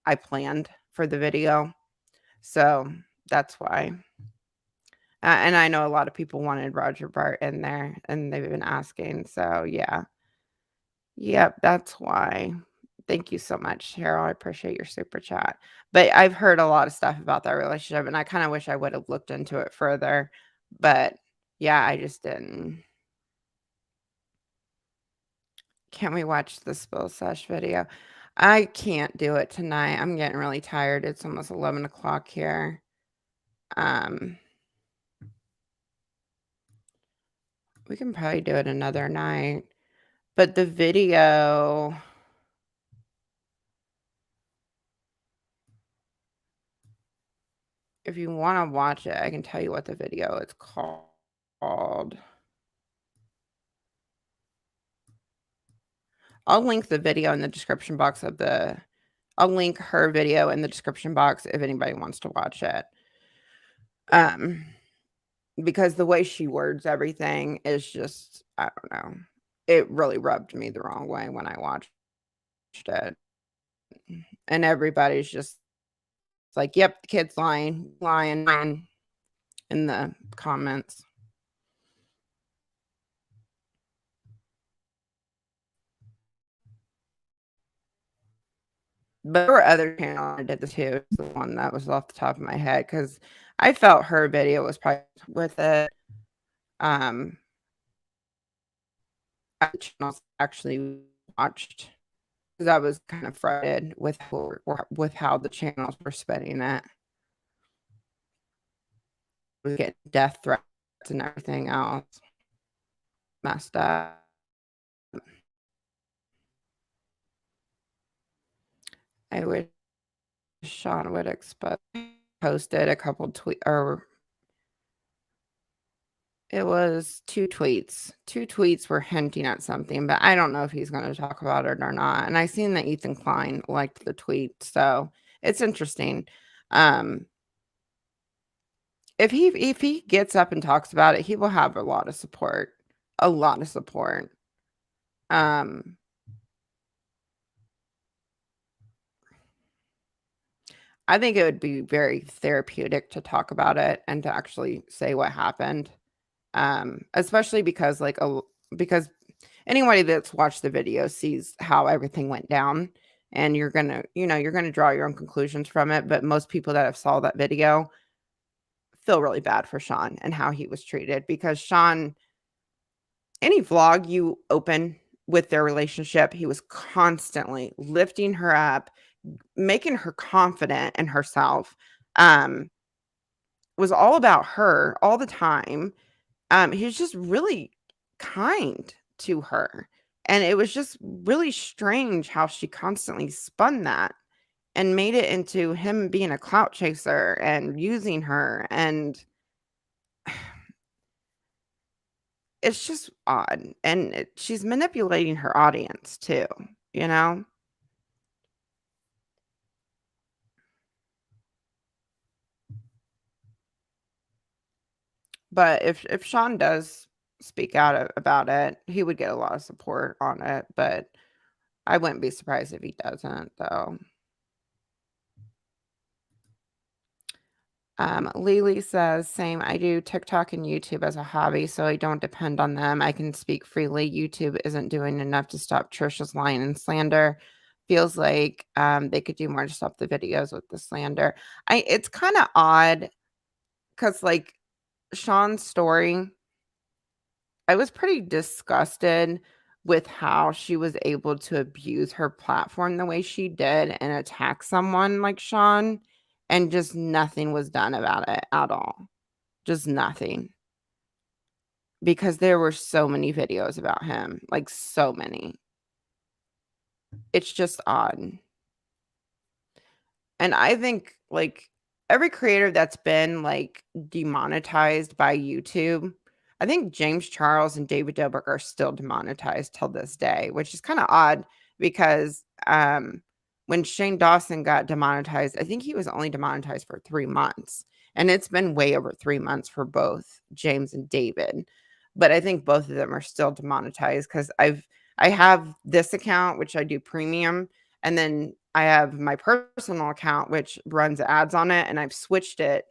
I planned for the video. So that's why. And I know a lot of people wanted Roger Bart in there and they've been asking. So yeah. Yep, that's why. Thank you so much, Cheryl. I appreciate your super chat. But I've heard a lot of stuff about that relationship and I kind of wish I would have looked into it further. But yeah, I just didn't. Can't we watch the Spill Sesh video? I can't do it tonight. I'm getting really tired. It's almost 11 o'clock here. We can probably do it another night. But the video, if you want to watch it, I can tell you what the video is called. I'll link the video in the description box of the I'll link her video in the description box if anybody wants to watch it. Because the way she words everything is just, I don't know. It really rubbed me the wrong way when I watched it. And everybody's just like, "Yep, the kid's lying, lying, lying," in the comments. But there were other channels that did this too. It's the one that was off the top of my head because I felt her video was probably with it. The channels actually watched because I was kind of frustrated with how the channels were spinning it. We get death threats and everything else. Messed up. I wish Sean would posted a couple tweet or it was 2 tweets. 2 tweets were hinting at something, but I don't know if he's gonna talk about it or not, and I seen that Ethan Klein liked the tweet, so it's interesting. If he gets up and talks about it, he will have a lot of support. A lot of support. I think it would be very therapeutic to talk about it and to actually say what happened. Especially because because anybody that's watched the video sees how everything went down and you're gonna, you're gonna draw your own conclusions from it. But most people that have saw that video feel really bad for Sean and how he was treated because Sean, any vlog you open with their relationship, he was constantly lifting her up, making her confident in herself. Was all about her all the time. He was just really kind to her. And it was just really strange how she constantly spun that and made it into him being a clout chaser and using her. And it's just odd. And she's manipulating her audience too, you know? But if Sean does speak out about it, he would get a lot of support on it. But I wouldn't be surprised if he doesn't, though. Lily says, same. I do TikTok and YouTube as a hobby, so I don't depend on them. I can speak freely. YouTube isn't doing enough to stop Trisha's lying and slander. Feels like they could do more to stop the videos with the slander. It's kind of odd because like Sean's story, I was pretty disgusted with how she was able to abuse her platform the way she did and attack someone like Sean, and just nothing was done about it at all. Just nothing. Because there were so many videos about him, like so many. It's just odd. And I think like every creator that's been like demonetized by YouTube, I think James Charles and David Dobrik are still demonetized till this day, which is kind of odd because when Shane Dawson got demonetized, I think he was only demonetized for 3 months. And it's been way over 3 months for both James and David. But I think both of them are still demonetized because I have this account, which I do premium, and then I have my personal account, which runs ads on it, and I've switched it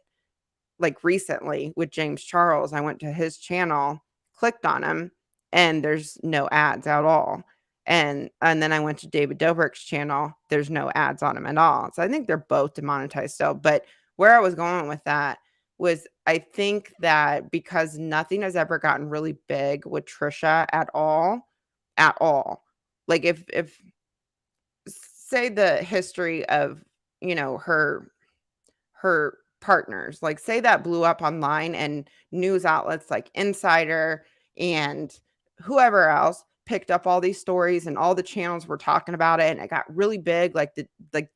like recently with James Charles. I went to his channel, clicked on him, and there's no ads at all. And then I went to David Dobrik's channel. There's no ads on him at all. So I think they're both demonetized still. But where I was going with that was I think that because nothing has ever gotten really big with Trisha at all, Like if say the history of, her partners, like, say that blew up online and news outlets like Insider and whoever else picked up all these stories and all the channels were talking about it and it got really big, like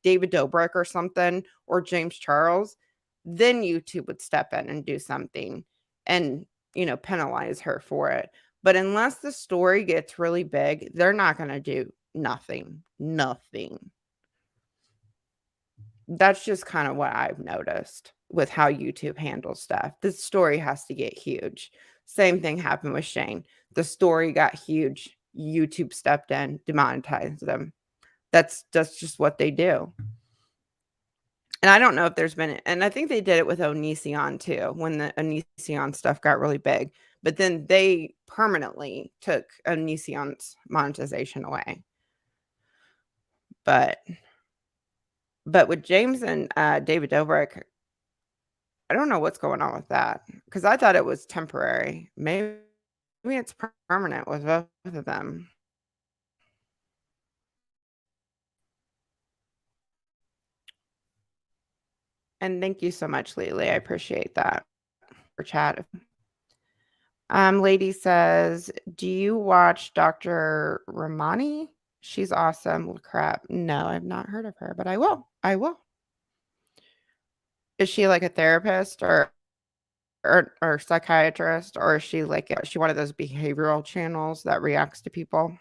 David Dobrik or something, or James Charles, then YouTube would step in and do something and, penalize her for it. But unless the story gets really big, they're not gonna do nothing. Nothing. That's just kind of what I've noticed with how YouTube handles stuff. The story has to get huge. Same thing happened with Shane. The story got huge. YouTube stepped in, demonetized them. That's just what they do. And I don't know if there's been, and I think they did it with Onision too, when the Onision stuff got really big. But then they permanently took Onision's monetization away. But with James and David Dobrik, I don't know what's going on with that because I thought it was temporary. Maybe it's permanent with both of them. And thank you so much, Lily. I appreciate that for chat. Lady says, "Do you watch Dr. Ramani? She's awesome." Crap. No, I've not heard of her, but I will. I will. Is she like a therapist or psychiatrist, or is she like is she one of those behavioral channels that reacts to people?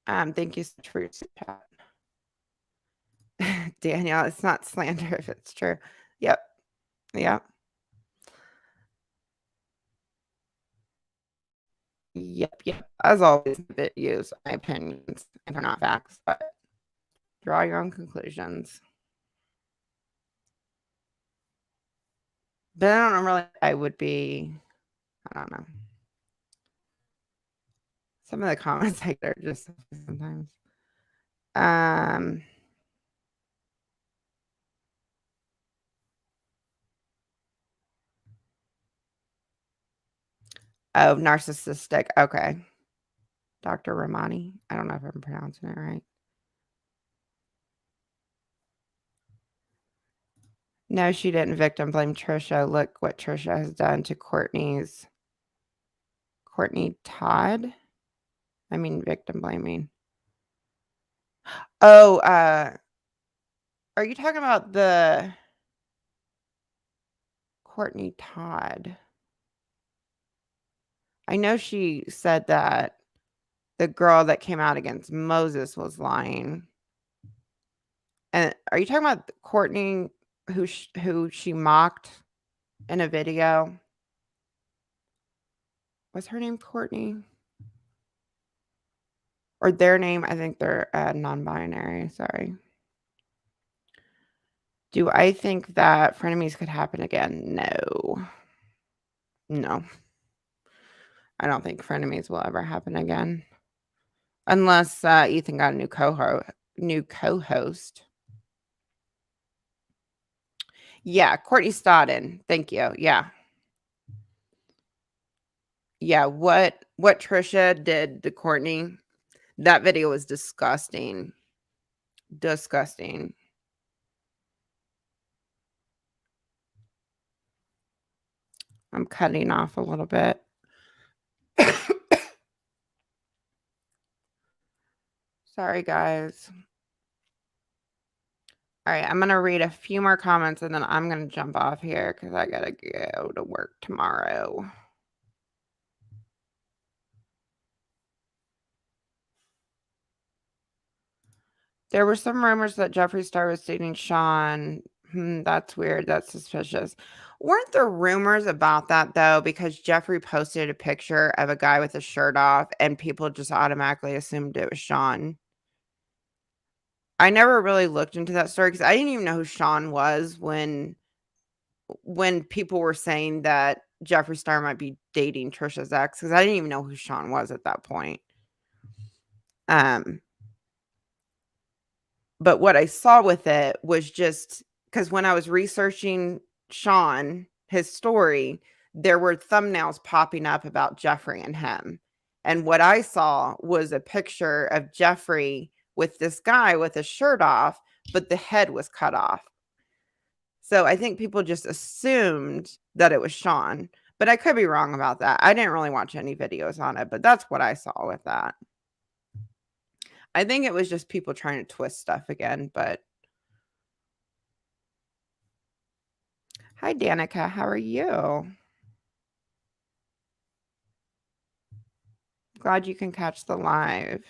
Thank you so much for your chat. Danielle, it's not slander if it's true. Yep. Yep. Yep. As always, bit use my opinions and they're not facts, but draw your own conclusions. But I don't know really I would be, I don't know. Some of the comments I get are just sometimes. Oh, narcissistic. Okay. Dr. Ramani. I don't know if I'm pronouncing it right. No, she didn't victim blame Trisha. Look what Trisha has done to Courtney Todd. I mean, victim blaming. Oh, are you talking about the Courtney Todd? I know she said that the girl that came out against Moses was lying. And are you talking about Courtney who she mocked in a video? Was her name Courtney? Or their name? I think they're non-binary. Sorry. Do I think that frenemies could happen again? No. No. I don't think frenemies will ever happen again. Unless Ethan got a new co-host. Yeah, Courtney Stodden. Thank you. Yeah. Yeah, what Trisha did to Courtney, that video was disgusting. Disgusting. I'm cutting off a little bit. Sorry, guys. All right, I'm going to read a few more comments and then I'm going to jump off here because I got to go to work tomorrow. There were some rumors that Jeffree Star was dating Sean. That's weird. That's suspicious. Weren't there rumors about that, though? Because Jeffree posted a picture of a guy with his shirt off and people just automatically assumed it was Sean. I never really looked into that story because I didn't even know who Sean was when people were saying that Jeffree Star might be dating Trisha's ex, because I didn't even know who Sean was at that point. But what I saw with it was just because when I was researching Sean, his story, there were thumbnails popping up about Jeffree and him. And what I saw was a picture of Jeffrey with this guy with his shirt off, but the head was cut off. So I think people just assumed that it was Sean, but I could be wrong about that. I didn't really watch any videos on it, but that's what I saw with that. I think it was just people trying to twist stuff again, but hi, Danica. How are you? Glad you can catch the live.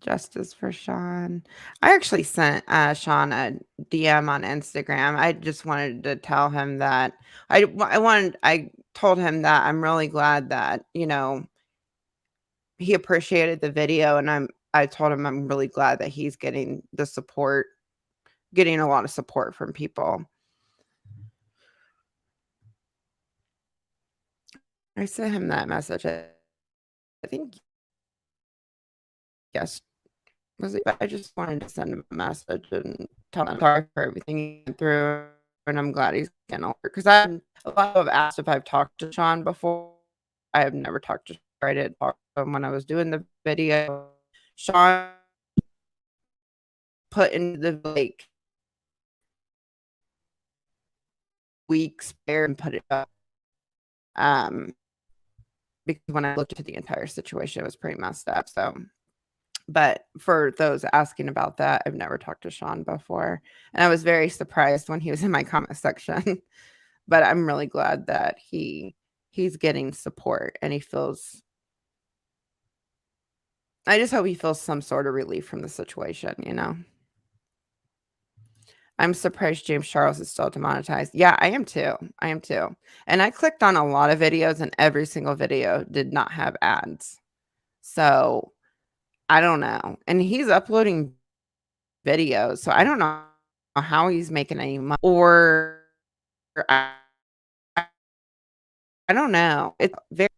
Justice for Sean. I actually sent Sean a DM on Instagram. I just wanted to tell him that I told him that I'm really glad that, he appreciated the video, and I told him I'm really glad that he's getting the support, getting a lot of support from people. I sent him that message. I think yes, was it? I just wanted to send him a message and tell him sorry for everything he went through, and I'm glad he's getting over. Because a lot of asked if I've talked to Sean before. I have never talked to Sean. I did talk to him when I was doing the video. Sean put in the weeks there and put it up. Because when I looked at the entire situation, it was pretty messed up. So, but for those asking about that, I've never talked to Sean before, and I was very surprised when he was in my comment section. But I'm really glad that he's getting support, and he feels. I just hope he feels some sort of relief from the situation. I'm surprised James Charles is still demonetized. Yeah, I am too. And I clicked on a lot of videos, and every single video did not have ads. So I don't know. And he's uploading videos, so I don't know how he's making any money. Or I, I don't know. It's very.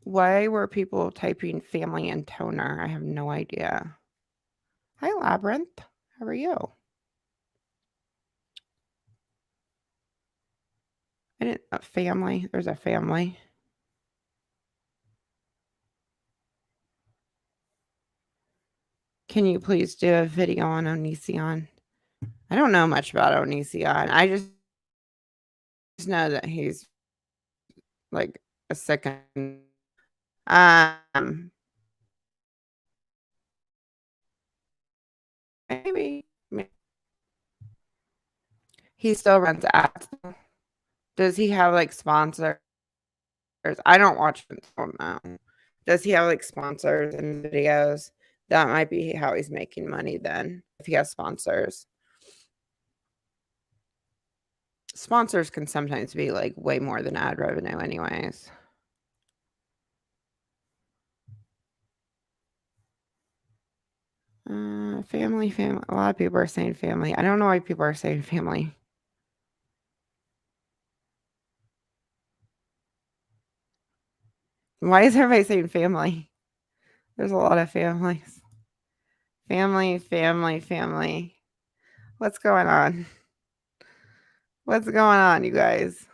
Why were people typing family and toner? I have no idea. Hi, Labyrinth. How are you? I didn't. Family. There's a family. Can you please do a video on Onision? I don't know much about Onision. I just know that he's like a second. Maybe he still runs ads. Does he have like sponsors? I don't watch him. I don't know. Does he have like sponsors in videos? That might be how he's making money then, if he has sponsors. Sponsors can sometimes be like way more than ad revenue, anyways. Family. A lot of people are saying family. I don't know why people are saying family. Why is everybody saying family? There's a lot of families. Family. What's going on? What's going on, you guys?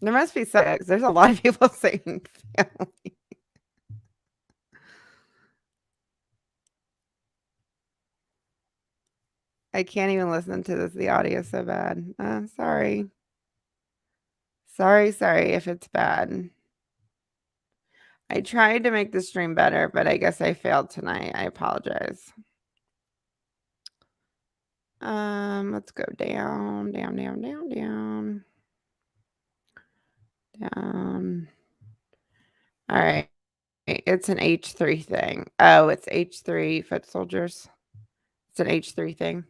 There must be sex. There's a lot of people saying family. I can't even listen to this. The audio is so bad. Sorry. Sorry if it's bad. I tried to make the stream better, but I guess I failed tonight. I apologize. Let's go down. All right. It's an H3 thing. Oh, it's H3 foot soldiers. It's an H3 thing.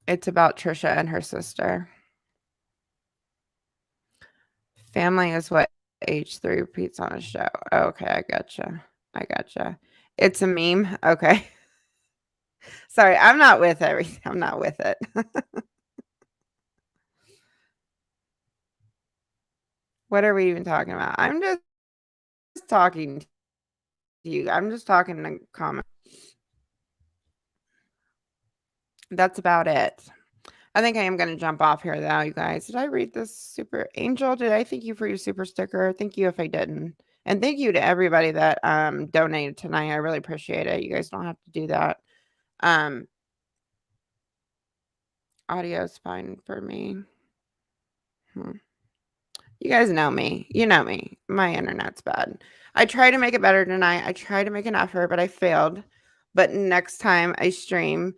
It's about Trisha and her sister. Family is what H3 repeats on a show. Okay, I gotcha. It's a meme. Okay. Sorry, I'm not with everything. I'm not with it. What are we even talking about? I'm just talking to you. I'm just talking in comments. That's about it. I think I am going to jump off here though, you guys. Did I read this super angel? Did I thank you for your super sticker? Thank you if I didn't. And thank you to everybody that donated tonight. I really appreciate it. You guys don't have to do that. Um Audio's fine for me. You guys know me. You know me. My internet's bad. I tried to make it better tonight. I tried to make an effort, but I failed. But next time I stream,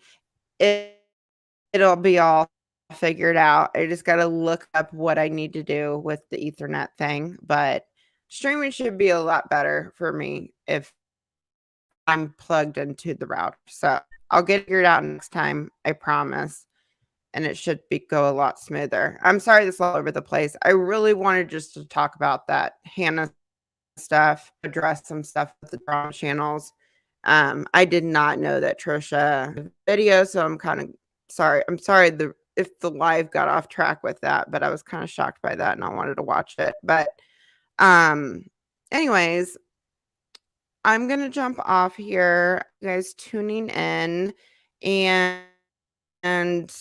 it'll be all figured out. I just got to look up what I need to do with the Ethernet thing. But streaming should be a lot better for me if I'm plugged into the router. So I'll get it figured out next time. I promise. And it should go a lot smoother. I'm sorry this is all over the place. I really wanted just to talk about that Hannah stuff, address some stuff with the drama channels. I did not know that Trisha video, so I'm kind of sorry. I'm sorry if the live got off track with that, but I was kind of shocked by that and I wanted to watch it. But anyways, I'm gonna jump off here. You guys tuning in and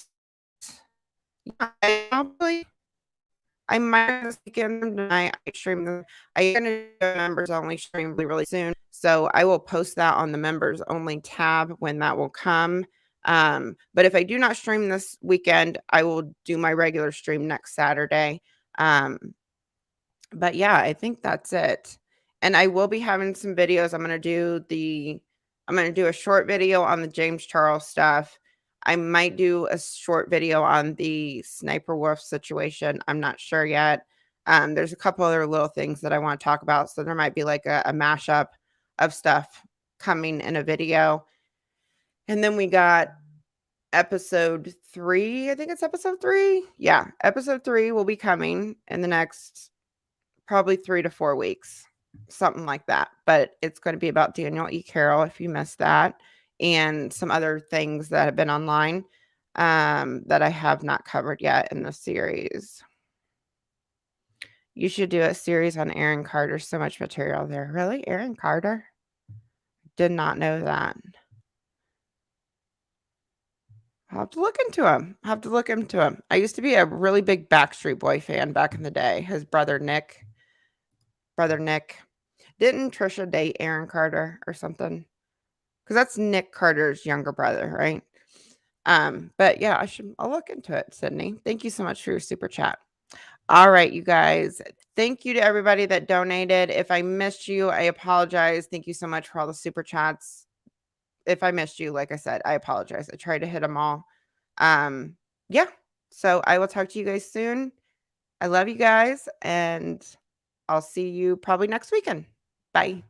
I probably I might this weekend tonight. I stream the I'm gonna do a members only stream really soon. So I will post that on the members only tab when that will come. But if I do not stream this weekend, I will do my regular stream next Saturday. But yeah, I think that's it. And I will be having some videos. I'm gonna do a short video on the James Charles stuff. I might do a short video on the Sniper Wolf situation. I'm not sure yet. There's a couple other little things that I want to talk about. So there might be like a mashup of stuff coming in a video. And then we got episode 3. I think it's episode 3. Yeah, episode 3 will be coming in the next probably 3 to 4 weeks, something like that. But it's going to be about Daniel E. Carroll if you missed that, and some other things that have been online that I have not covered yet in the series. You should do a series on Aaron Carter. So much material there. Really? Aaron Carter? Did not know that. I'll have to look into him. I used to be a really big Backstreet Boy fan back in the day. His brother Nick. Didn't Trisha date Aaron Carter or something? Because that's Nick Carter's younger brother, right? But yeah, I'll look into it, Sydney. Thank you so much for your super chat. All right, you guys. Thank you to everybody that donated. If I missed you, I apologize. Thank you so much for all the super chats. If I missed you, like I said, I apologize. I tried to hit them all. Yeah. So I will talk to you guys soon. I love you guys, and I'll see you probably next weekend. Bye.